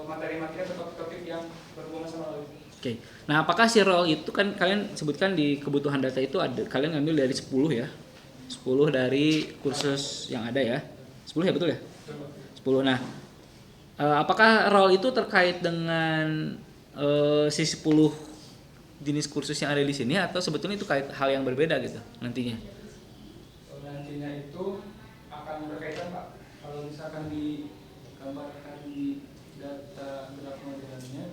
materi-materi atau topik-topik yang berhubungan sama role itu. Oke. Nah, apakah si role itu kan kalian sebutkan di kebutuhan data itu ada kalian ngambil dari 10 ya? 10 dari kursus yang ada ya? 10 ya betul ya? 10. Nah, apakah role itu terkait dengan si 10 jenis kursus yang ada di sini atau sebetulnya itu kait hal yang berbeda gitu nantinya? Nantinya itu akan berkaitan Pak. Kalau misalkan digambarkan di data berapa modelannya.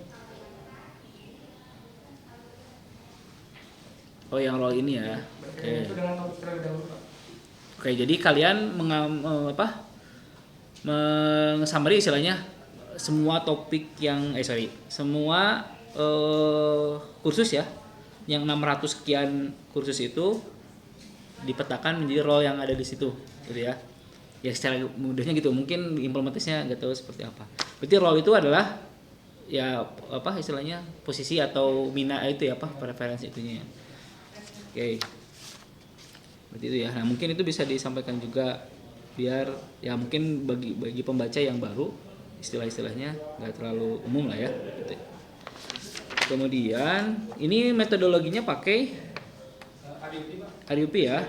Oh, yang role ini ya. Oke. Itu dengan topik terlebih dahulu Pak. Oke, jadi kalian summary istilahnya semua topik yang semua kursus ya, yang 600 sekian kursus itu dipetakan menjadi role yang ada di situ, gitu ya. Ya secara mudahnya gitu, mungkin implementasinya nggak tahu seperti apa. Berarti role itu adalah ya apa istilahnya posisi atau minat itu ya apa preferensi itunya. Oke. Berarti itu ya. Nah mungkin itu bisa disampaikan juga biar ya mungkin bagi pembaca yang baru istilah-istilahnya nggak terlalu umum lah ya. Gitu. Kemudian ini metodologinya pakai RUP ya.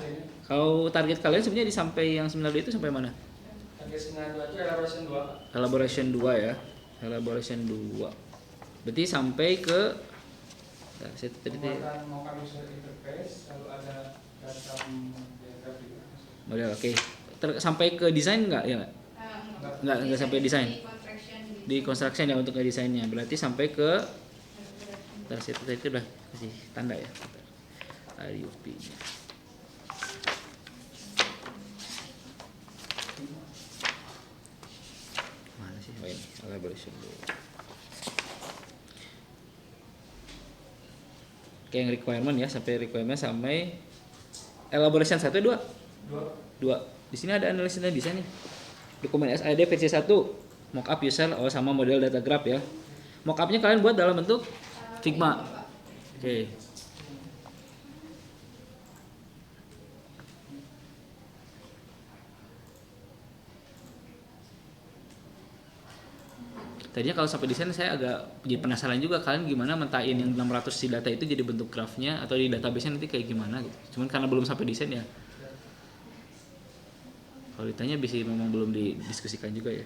Kalau target kalian sebenarnya sampai yang 92 itu sampai mana? Target 92 itu elaboration 2. Elaboration 2 ya. Elaboration 2. Berarti sampai ke Pembuatan mockup user interface, lalu ada data model oke. Sampai ke desain enggak ya? Enggak sampai desain. Di construction ya untuk ngedesainnya. Berarti sampai ke itu udah kasih tanda ya. RUP-nya. Mana sih? Oh ini. Elaboration dulu. Oke, yang requirement ya, sampai elaboration 1 2. 2. Di sini ada analisis dan desainnya. Dokumen SID versi 1, mockup user sama model data graph ya. Mockupnya kalian buat dalam bentuk Figma. Oke. Tadinya kalau sampai desain saya agak jadi penasaran juga kalian gimana mentain yang 600 si data itu jadi bentuk graphnya atau di database-nya nanti kayak gimana gitu. Cuman karena belum sampai desain ya. Kalau ditanya bisa memang belum didiskusikan juga ya.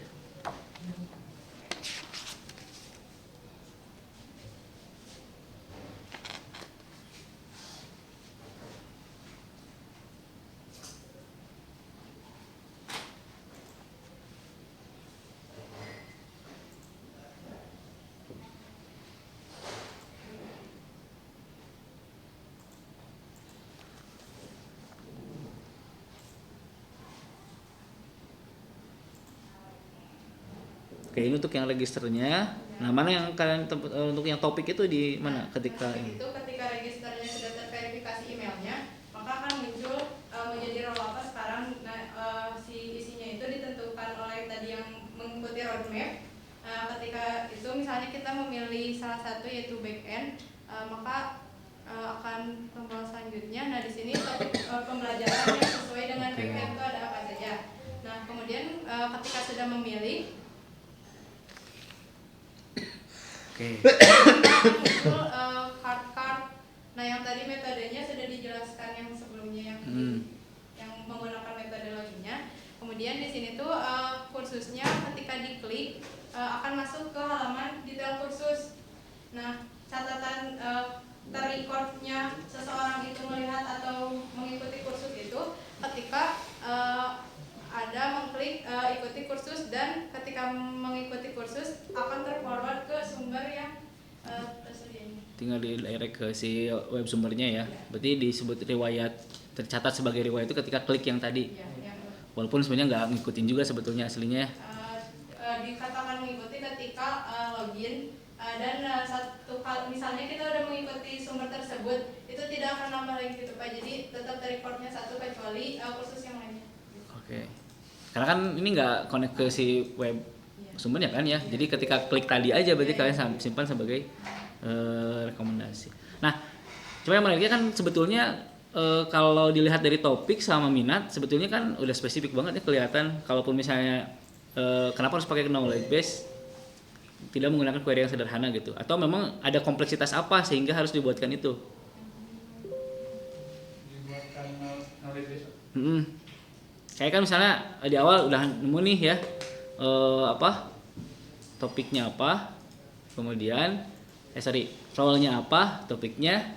Oke, ini untuk yang registernya. Nah, mana yang kalian untuk yang topik itu di mana ketika ini? Itu ketika registernya sudah terverifikasi emailnya, maka akan muncul menjadi role apa sekarang. Nah, si isinya itu ditentukan oleh tadi yang mengikuti roadmap. Ketika itu misalnya kita memilih salah satu yaitu back end, maka akan tombol selanjutnya. Nah, di sini topik pembelajaran yang sesuai dengan back end itu ada apa saja. Nah, kemudian ketika sudah memilih muncul card. Nah, yang tadi metodenya sudah dijelaskan yang sebelumnya yang menggunakan metodologinya. Kemudian di sini tuh kursusnya ketika diklik akan masuk ke halaman detail kursus. Nah, catatan terrecordnya seseorang itu melihat atau mengikuti kursus itu ketika ada mengklik ikuti kursus, dan ketika mengikuti kursus akan terforward ke sumber yang tersedia ini. Tinggal di direct ke si web sumbernya ya. Berarti disebut riwayat, tercatat sebagai riwayat itu ketika klik yang tadi. Ya. Walaupun sebenarnya nggak ngikutin juga sebetulnya aslinya. Dikatakan mengikuti ketika login dan satu kali misalnya kita udah mengikuti sumber tersebut itu tidak akan nambah lagi gitu Pak. Jadi tetap recordnya satu kecuali kursus yang lainnya. Oke. Karena kan ini nggak connect ke si web sumbernya kan ya. Jadi ketika klik tadi aja berarti kalian simpan sebagai rekomendasi. Nah, cuma yang menariknya kan sebetulnya kalau dilihat dari topik sama minat sebetulnya kan udah spesifik banget ya kelihatan. Kalaupun misalnya kenapa harus pakai knowledge base, tidak menggunakan query yang sederhana gitu, atau memang ada kompleksitas apa sehingga harus dibuatkan itu? Dibuatkan knowledge base. Kayak kan misalnya di awal udah nemu nih ya topiknya apa, kemudian role-nya apa, topiknya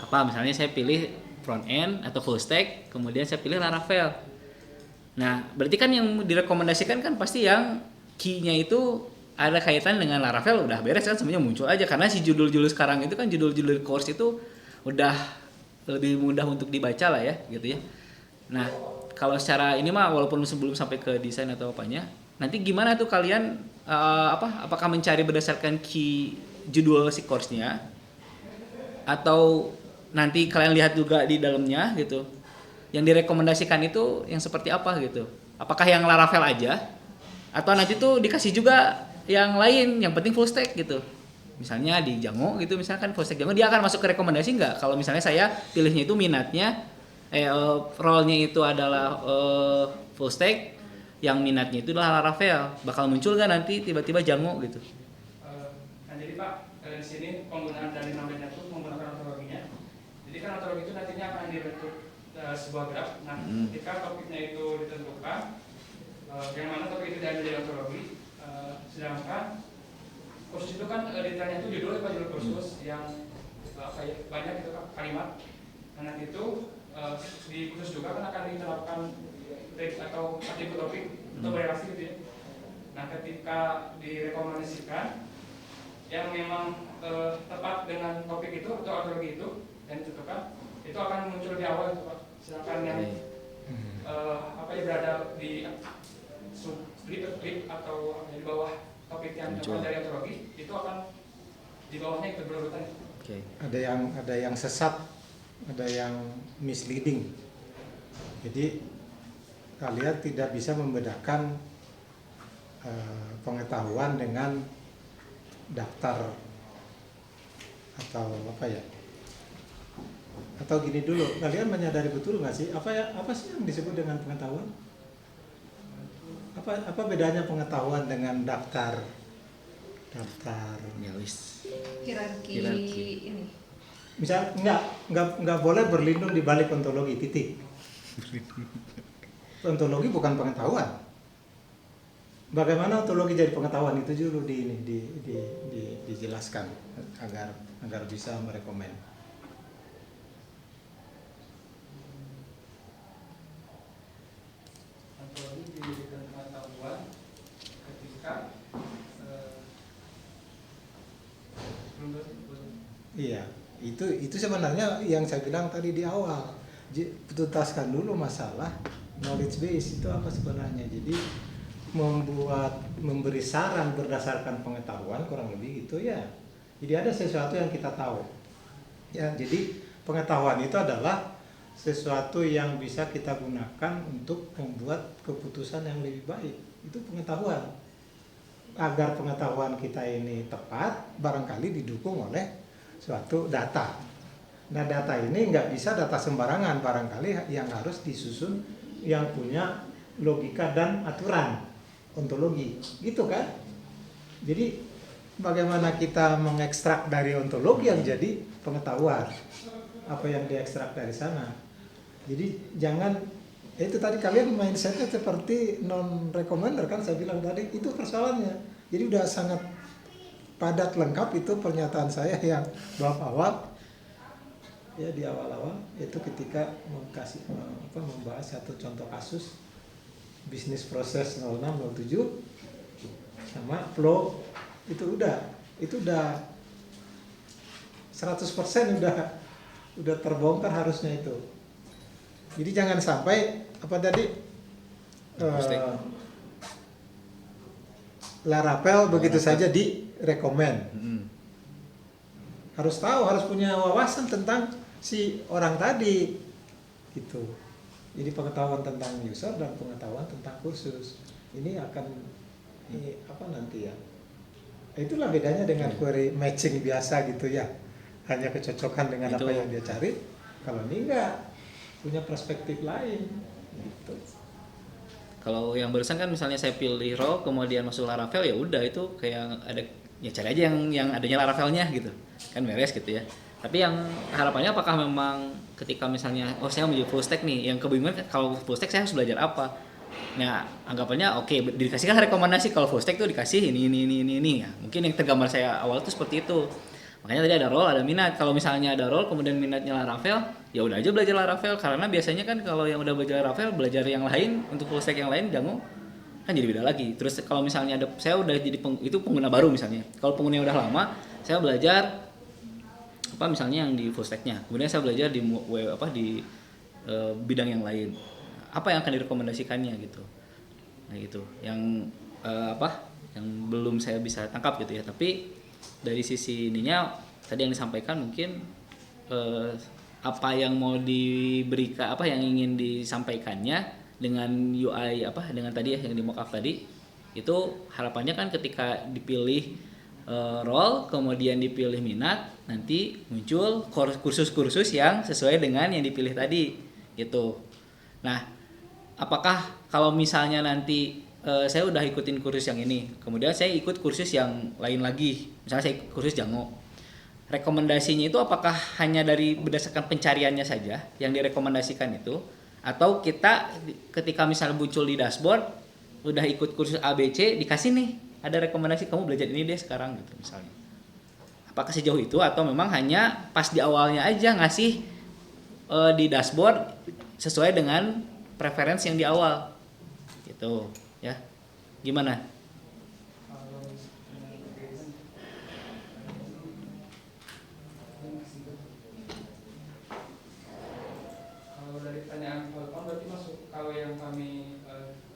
apa, misalnya saya pilih front end atau full stack, kemudian saya pilih Laravel. Nah, berarti kan yang direkomendasikan kan pasti yang key-nya itu ada kaitan dengan Laravel, udah beres kan semuanya muncul aja, karena si judul-judul sekarang itu kan judul-judul course itu udah lebih mudah untuk dibaca lah ya gitu ya. Nah, kalau secara ini mah walaupun sebelum sampai ke desain atau apanya, nanti gimana tuh kalian apakah mencari berdasarkan key judul si course-nya atau nanti kalian lihat juga di dalamnya gitu. Yang direkomendasikan itu yang seperti apa gitu. Apakah yang Laravel aja atau nanti tuh dikasih juga yang lain, yang penting full stack gitu. Misalnya di Django gitu, misalkan full stack Django dia akan masuk ke rekomendasi nggak? Kalau misalnya saya pilihnya itu minatnya role-nya itu adalah full stack, yang minatnya itu adalah Laravel, bakal muncul nggak nanti tiba-tiba Django gitu? Nah jadi Pak, di sini penggunaan dari namanya itu menggunakan ontologinya. Jadi kan ontologi itu nantinya akan dibentuk sebuah graf. Nah, ketika topiknya itu ditentukan, yang mana topik itu diambil dari ontologi, sedangkan kursus itu kan detailnya itu judul kursus yang banyak itu kalimat. Nah, nanti itu di kursus juga kan akan diterapkan teks atau atribut topik atau relasi gitu ya. Nah, ketika direkomendasikan yang memang tepat dengan topik itu atau ontologi itu dan ditentukan, itu akan muncul di awal itu Pak. Sedangkan yang berada di sub atau di bawah topik yang Muncul. dari ontologi itu akan di bawahnya ikut berurutan. Oke. Ada yang sesat, ada yang misleading. Jadi kalian tidak bisa membedakan pengetahuan dengan daftar atau apa ya? Atau gini dulu, kalian menyadari betul nggak sih apa sih yang disebut dengan pengetahuan? Apa bedanya pengetahuan dengan daftar? Ya wis. Hierarki Hierarki. ini. Misal nggak boleh berlindung di balik ontologi, titik. Ontologi bukan pengetahuan. Bagaimana ontologi jadi pengetahuan itu dulu dijelaskan agar bisa merekomen. Ontologi dijadikan pengetahuan ketika Iya, itu sebenarnya yang saya bilang tadi di awal. Tuntaskan dulu masalah knowledge base itu apa sebenarnya. Jadi memberi saran berdasarkan pengetahuan kurang lebih gitu ya. Jadi ada sesuatu yang kita tahu. Ya, jadi pengetahuan itu adalah sesuatu yang bisa kita gunakan untuk membuat keputusan yang lebih baik. Itu pengetahuan. Agar pengetahuan kita ini tepat, barangkali didukung oleh suatu data. Nah, data ini nggak bisa data sembarangan, barangkali yang harus disusun yang punya logika dan aturan ontologi, gitu kan? Jadi bagaimana kita mengekstrak dari ontologi yang jadi pengetahuan, apa yang diekstrak dari sana. Jadi jangan itu tadi kalian mindsetnya seperti non recommender kan saya bilang tadi, itu persoalannya. Jadi udah sangat padat lengkap itu pernyataan saya yang bab awal ya di awal-awal itu ketika membahas satu contoh kasus bisnis proses 0607 sama flow itu udah 100% udah terbongkar harusnya itu. Jadi jangan sampai apa tadi Laravel begitu saja direkomend. Harus tahu, harus punya wawasan tentang si orang tadi gitu. Jadi pengetahuan tentang user dan pengetahuan tentang kursus ini akan apa nanti ya. Itulah bedanya dengan query matching biasa gitu ya. Hanya kecocokan dengan itu, apa yang dia cari. Kalau ini enggak, punya perspektif lain gitu. Kalau yang barusan kan misalnya saya pilih role kemudian masuk Laravel, ya udah itu kayak ada ya cari aja yang adanya Laravelnya gitu kan, beres gitu ya. Tapi yang harapannya apakah memang ketika misalnya saya mau jadi full stack nih, yang kebingungan kalau full stack saya harus belajar apa. Nah anggapannya oke, dikasihkan rekomendasi kalau full stack tuh dikasih ini ya. Mungkin yang tergambar saya awal tuh seperti itu. Makanya tadi ada role, ada minat. Kalau misalnya ada role kemudian minatnya Laravel, ya udah aja belajar Laravel, karena biasanya kan kalau yang udah belajar Laravel, belajar yang lain untuk full stack yang lain Django kan jadi beda lagi. Terus kalau misalnya saya udah jadi itu pengguna baru misalnya. Kalau pengguna yang udah lama, saya belajar apa misalnya yang di full stack-nya. Kemudian saya belajar di bidang yang lain. Apa yang akan direkomendasikannya gitu. Nah, gitu. Yang yang belum saya bisa tangkap gitu ya. Tapi dari sisi ininya tadi yang disampaikan mungkin apa yang mau diberikan, apa yang ingin disampaikannya dengan UI dengan tadi ya yang di mockup tadi, itu harapannya kan ketika dipilih role kemudian dipilih minat, nanti muncul kursus-kursus yang sesuai dengan yang dipilih tadi gitu. Nah, apakah kalau misalnya nanti saya udah ikutin kursus yang ini, kemudian saya ikut kursus yang lain lagi, misalnya saya ikut kursus Django, rekomendasinya itu apakah hanya dari berdasarkan pencariannya saja yang direkomendasikan itu, atau kita ketika misalnya muncul di dashboard udah ikut kursus ABC dikasih nih ada rekomendasi kamu belajar ini deh sekarang gitu misalnya. Apakah sejauh itu atau memang hanya pas di awalnya aja ngasih di dashboard sesuai dengan preferensi yang di awal gitu ya, gimana? Kalau dari pertanyaan Volcom berarti masuk, kalau yang kami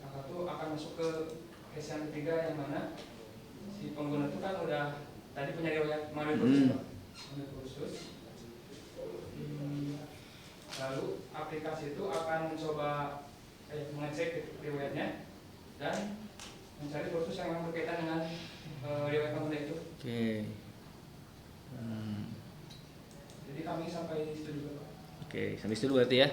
angkat tuh akan masuk ke case yang ketiga yang mana si pengguna itu kan udah tadi punya riwayat mengambil kursus, Pak. Mengambil kursus. Lalu aplikasi itu akan mencoba mengecek riwayatnya dan mencari kursus yang memang berkaitan dengan riwayat pengguna itu. Oke. Jadi kami sampai situ juga, Pak. Oke, sampai situ berarti ya.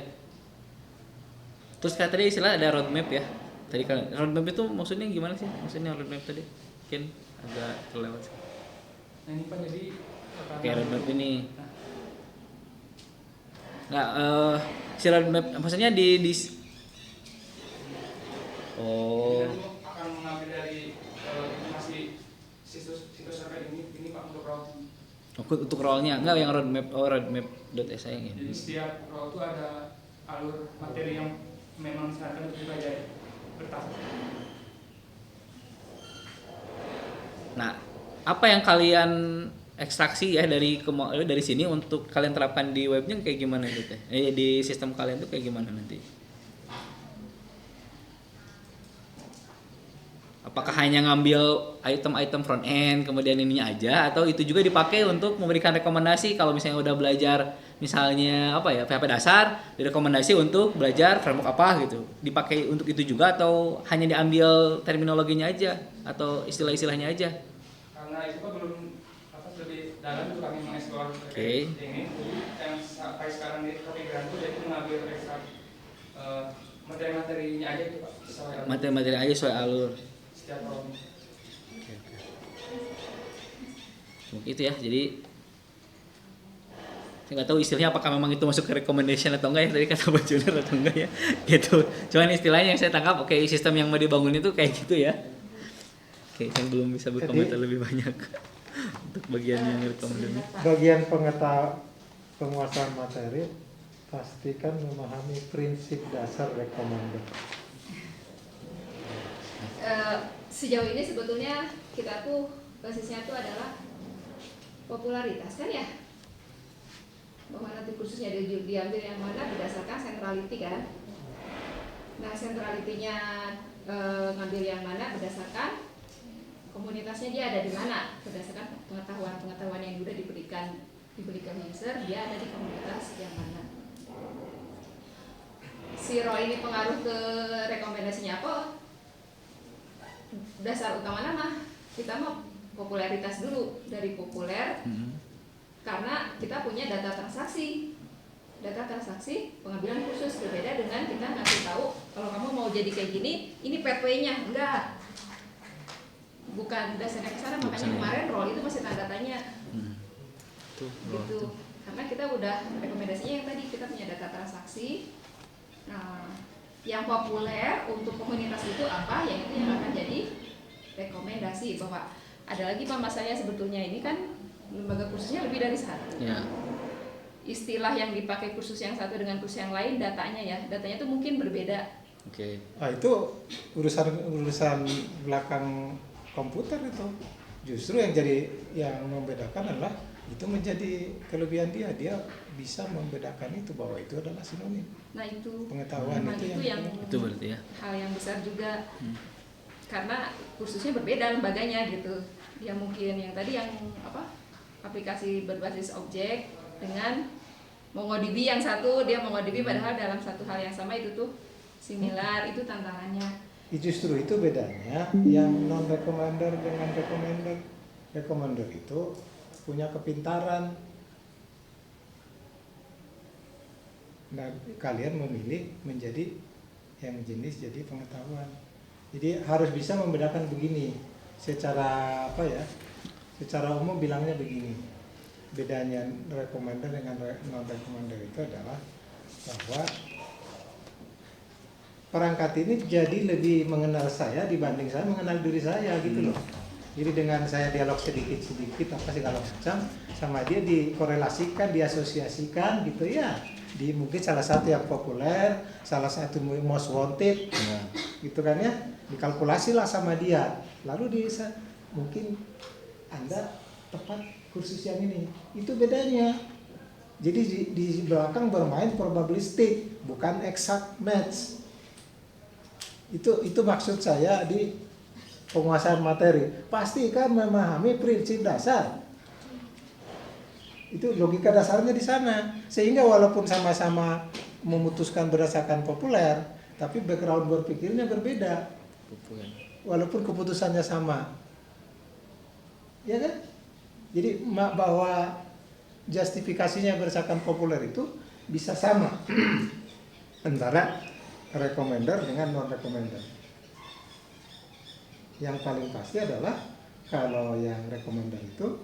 Terus kayak tadi istilah ada roadmap ya. Tadi kan roadmap itu maksudnya gimana sih? Maksudnya roadmap tadi mungkin agak terlewat. Nah ini Pak, jadi Oke, roadmap ini. Nah, si roadmap maksudnya di oh. Jadi akan mengambil dari informasi situs terkait ini Pak untuk role. Untuk role-nya enggak yang roadmap.si yang ini. Jadi setiap role itu ada alur materi yang memang disarankan untuk dipelajari bertahap. Nah, apa yang kalian ekstraksi ya dari sini untuk kalian terapkan di webnya kayak gimana gitu? Di sistem kalian tuh kayak gimana nanti? Apakah hanya ngambil item-item front end kemudian ininya aja atau itu juga dipakai untuk memberikan rekomendasi kalau misalnya udah belajar misalnya apa ya PHP dasar direkomendasi untuk belajar framework apa gitu dipakai untuk itu juga atau hanya diambil terminologinya aja atau istilah-istilahnya aja? Karena itu Pak belum lebih dalam itu kami mengeksplor Oke. ini yang sampai sekarang di topik Grantu jadi mengambil ekstra materi-materinya aja itu Pak. Materi-materi aja sesuai alur. Setiap role. Mungkin itu ya, jadi saya nggak tahu istilahnya apakah memang itu masuk ke recommendation atau enggak ya tadi kata Pak Junior atau enggak ya gitu. Cuman istilahnya yang saya tangkap oke, sistem yang mau dibangun itu kayak gitu ya. Oke, saya belum bisa berkomentar lebih banyak untuk bagian yang rekomendasi. Bagian penguasaan materi pastikan memahami prinsip dasar recommender. Sejauh ini sebetulnya kita tuh basisnya tuh adalah popularitas kan ya, bahwa nanti kursusnya diambil yang mana berdasarkan centrality kan. Nah centrality-nya ngambil yang mana berdasarkan komunitasnya dia ada di mana, berdasarkan pengetahuan yang sudah diberikan user dia ada di komunitas yang mana. Si role ini pengaruh ke rekomendasinya apa? Dasar utama nama kita mau popularitas dulu, dari populer karena kita punya data transaksi pengambilan khusus berbeda dengan kita ngasih tahu kalau kamu mau jadi kayak gini ini pathway-nya enggak, bukan dasarnya ke sana. Makanya kemarin role itu masih tanda tanya gitu karena kita udah rekomendasinya yang tadi kita punya data transaksi. Nah, yang populer untuk komunitas itu apa, yang itu yang akan jadi rekomendasi. Bahwa ada lagi Pak masalahnya sebetulnya ini kan lembaga kursusnya lebih dari satu Ya. Istilah yang dipakai kursus yang satu dengan kursus yang lain datanya tuh mungkin berbeda. Oke. Itu urusan belakang komputer itu. Justru yang membedakan adalah itu menjadi kelebihan dia bisa membedakan itu bahwa itu adalah sinonim. Nah itu Pengetahuan itu yang Itu berarti ya. hal yang besar juga karena kursusnya berbeda lembaganya gitu. Dia mungkin yang tadi yang aplikasi berbasis objek dengan MongoDB yang satu dia MongoDB padahal dalam satu hal yang sama itu tuh similar, itu tantangannya. Justru itu bedanya yang non recommender dengan recommender. Recommender itu punya kepintaran. Nah, kalian memilih menjadi yang jenis jadi pengetahuan. Jadi harus bisa membedakan begini. Secara secara umum bilangnya begini. Bedanya recommender dengan non recommender itu adalah bahwa perangkat ini jadi lebih mengenal saya dibanding saya mengenal diri saya gitu loh. Jadi dengan saya dialog sedikit apa segala macam sama dia dikorelasikan, diasosiasikan gitu ya. Di mungkin salah satu yang populer, salah satu most wanted, gitu kan ya. Dikalkulasi lah sama dia. Lalu mungkin Anda tepat kursus yang ini. Itu bedanya. Jadi di belakang bermain probabilistik, bukan exact match. Itu maksud saya di penguasaan materi, pastikan memahami prinsip dasar. Itu logika dasarnya di sana. Sehingga walaupun sama-sama memutuskan berdasarkan populer, tapi background berpikirnya berbeda. Walaupun keputusannya sama. Ya kan? Jadi bahwa justifikasinya berdasarkan populer itu bisa sama antara recommender dengan non recommender. Yang paling pasti adalah kalau yang recommender itu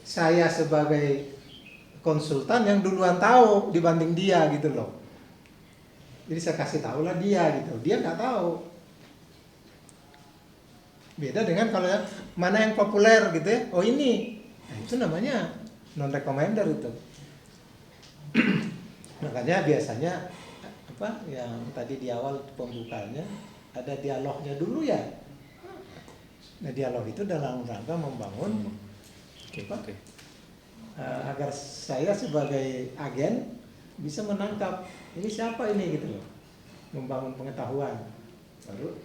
saya sebagai konsultan yang duluan tahu dibanding dia gitu loh. Jadi saya kasih tahu lah dia gitu, dia nggak tahu. Beda dengan kalau yang mana yang populer gitu ya, oh ini, nah, itu namanya non recommender itu. Makanya biasanya apa yang tadi di awal pembukaannya ada dialognya dulu ya. Nah dialog itu dalam rangka membangun agar saya sebagai agen bisa menangkap ini siapa ini gitu loh, membangun pengetahuan baru.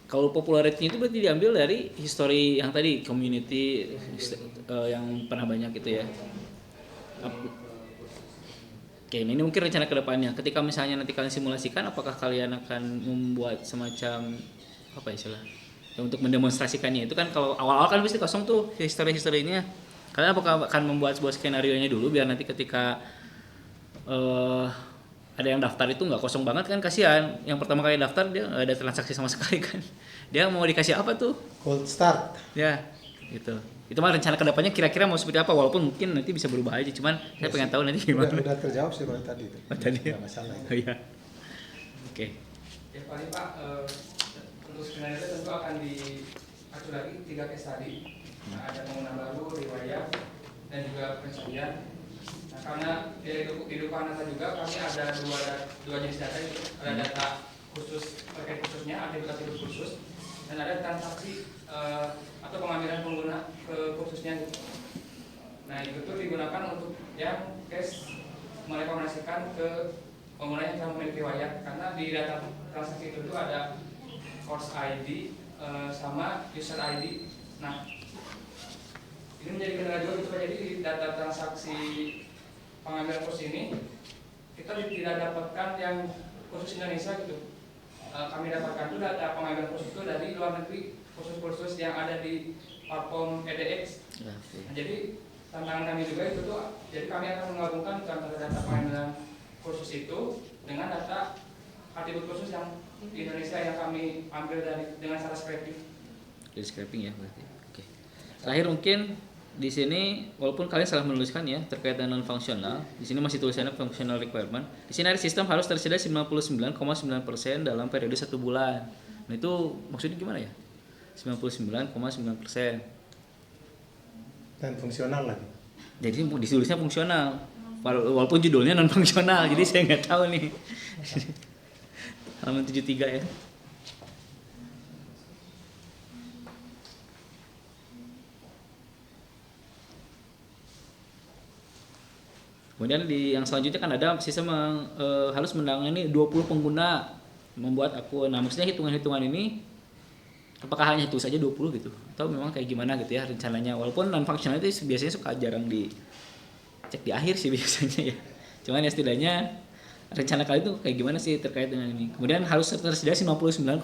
Kalau popularity itu berarti diambil dari history yang tadi community yang pernah banyak gitu ya. Oke, ini mungkin rencana kedepannya. Ketika misalnya nanti kalian simulasikan, apakah kalian akan membuat semacam apa istilah? Ya, untuk mendemonstrasikannya itu kan kalau awal-awal kan pasti kosong tuh history-historinya. Kalian apakah akan membuat sebuah skenario-nya dulu biar nanti ketika ada yang daftar itu nggak kosong banget kan, kasihan. Yang pertama kali daftar dia nggak ada transaksi sama sekali kan. Dia mau dikasih apa tuh? Cold start. Ya, gitu. Itu mah rencana kedepannya kira-kira mau seperti apa, walaupun mungkin nanti bisa berubah aja. Cuman saya pengen tahu nanti gimana. Udah terjawab sih Roy tadi itu. Tadi ya. Nggak masalah itu. Oh, iya. Oke. Ya paling Pak, untuk skenario tentu akan diatur lagi 3 case tadi. Nah, ada penggunaan baru, riwayat, dan juga pencarian. Nah, karena di Dukana juga kami ada dua jenis data, itu ada data khusus terkait khususnya, aktivitas khusus, dan ada transaksi atau pengambilan pengguna ke khususnya. Nah itu tuh digunakan untuk yang case merekomendasikan ke pengguna yang telah memiliki riwayat, karena di data transaksi itu tuh ada course ID sama user ID. Nah ini menjadi kendala juga gitu, jadi di data transaksi pengambilan kurs ini kita tidak dapatkan yang khusus Indonesia gitu. Kami dapatkan itu data pengambilan kurs itu dari luar negeri, kursus-kursus yang ada di platform edX. Nah, jadi tantangan kami juga itu tuh, jadi kami akan menggabungkan antara data pengambilan kursus itu dengan data atribut kursus yang di Indonesia yang kami ambil dengan cara scraping. Jadi scraping ya berarti. Oke. Terakhir mungkin di sini walaupun kalian salah menuliskan ya terkait dengan non fungsional, di sini masih tulisannya functional requirement. Di sini ada sistem harus tersedia 99,9% dalam periode 1 bulan. Nah itu maksudnya gimana ya? 99,9%. Dan fungsional lagi. Jadi ditulisnya fungsional, walaupun judulnya non fungsional. Jadi saya nggak tahu nih. Halaman 73 ya. Kemudian di yang selanjutnya kan ada sistem yang harus menangani 20 pengguna membuat akun. Nah, maksudnya hitungan-hitungan ini apakah hanya itu saja 20 gitu? Atau memang kayak gimana gitu ya rencananya? Walaupun non functional itu biasanya suka jarang dicek di akhir sih biasanya ya. Cuman ya setidaknya rencana kali itu kayak gimana sih terkait dengan ini? Kemudian harus tersedia 99,9%.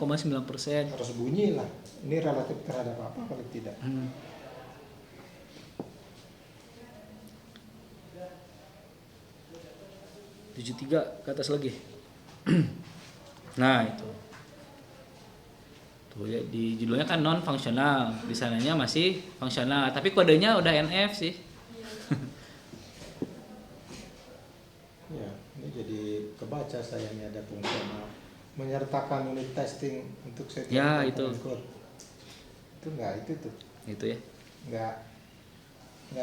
Harus bunyi lah. Ini relatif terhadap apa kalau tidak? 73 ke atas lagi. Nah itu tuh ya, di judulnya kan non fungsional, di sananya masih fungsional, tapi kodenya udah NF sih. Ya, ini jadi kebaca saya ini ada fungsional menyertakan unit testing untuk setiap Ya, komponen itu. code. Itu enggak itu tuh. Itu ya. Enggak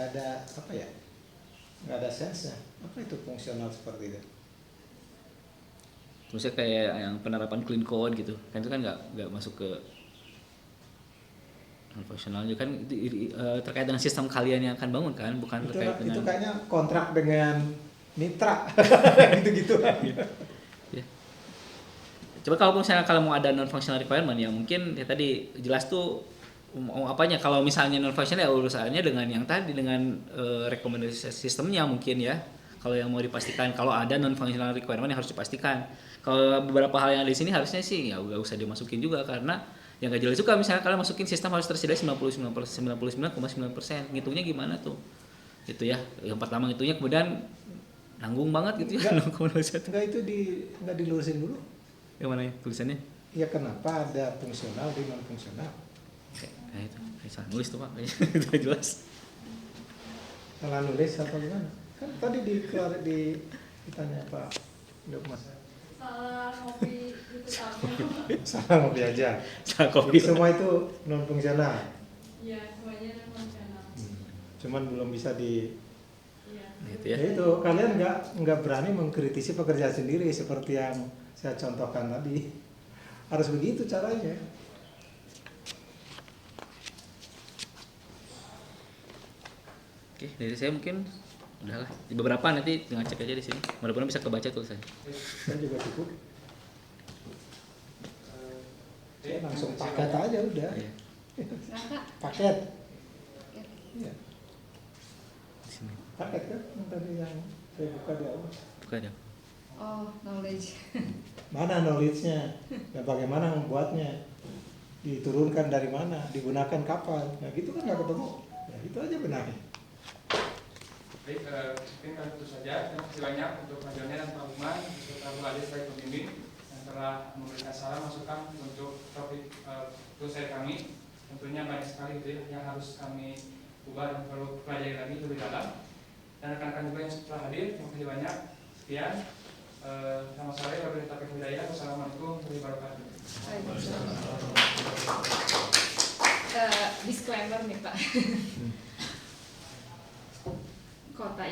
ada apa ya? Enggak ada sense-nya. Apa itu fungsional seperti itu? Terusnya kayak yang penerapan clean code gitu, kan itu kan nggak masuk ke non fungsional juga kan terkait dengan sistem kalian yang akan bangun kan, bukan terkait dengan Itu kayaknya kontrak dengan mitra gitu-gitu. Ya. Coba kalau misalnya kalau mau ada non functional requirement ya mungkin ya tadi jelas tuh mau apanya. Kalau misalnya non functional ya urusannya dengan yang tadi dengan rekomendasi sistemnya mungkin ya. Kalau yang mau dipastikan kalau ada non functional requirement yang harus dipastikan. Kalau beberapa hal yang ada di sini harusnya sih ya nggak usah dimasukin juga karena yang nggak jelas juga misalnya kalian masukin sistem harus tersedia 99,9%. Ngitungnya gimana tuh? Gitu ya. Yang pertama ngitungnya kemudian nanggung banget gitu ya. Enggak itu enggak dilurusin dulu. Yang mana ya tulisannya? Ya kenapa ada fungsional di non fungsional? Kayak itu, salah nulis tuh Pak, kayaknya jelas. Salah nulis atau gimana? Kan tadi ditanya Pak Lukman. Salah ngopi gitu tahu. Salah ngopi aja. Salah Jadi kopi. semua itu non fungsional. Iya, semuanya non fungsional. Cuman belum bisa di Iya. Gitu ya. ya itu kalian nggak berani mengkritisi pekerjaan sendiri seperti yang saya contohkan tadi. Harus begitu caranya. Oke, dari saya mungkin udahlah. Di beberapa nanti tinggal cek aja di sini. Mudah-mudahan bisa kebaca tulisannya. Saya juga cukup. Saya langsung paket aja udah. Iya. Kakak, Paket. Iya. Di sini. Paket kan yang tadi yang saya buka di awal. Buka aja. oh knowledge. Mana knowledge-nya? Dan bagaimana membuatnya? Diturunkan dari mana? Digunakan kapan? Nah gitu kan nggak ketemu. Ya itu aja benarnya. Baik, mungkin kali itu saja. Terima kasih banyak untuk Pak Joni dan Pak Lukman beserta Bu Ade sebagai pembimbing yang telah memberikan saran masukan untuk topik dosen kami. Tentunya banyak sekali gitu ya, yang harus kami ubah dan perlu pelajari lagi lebih dalam. Dan rekan-rekan juga yang telah hadir, terima kasih banyak. Sekian. Selamat sore, wabillahi taufiq wal hidayah. Wassalamualaikum warahmatullahi wabarakatuh. Disclaimer nih Pak. Kota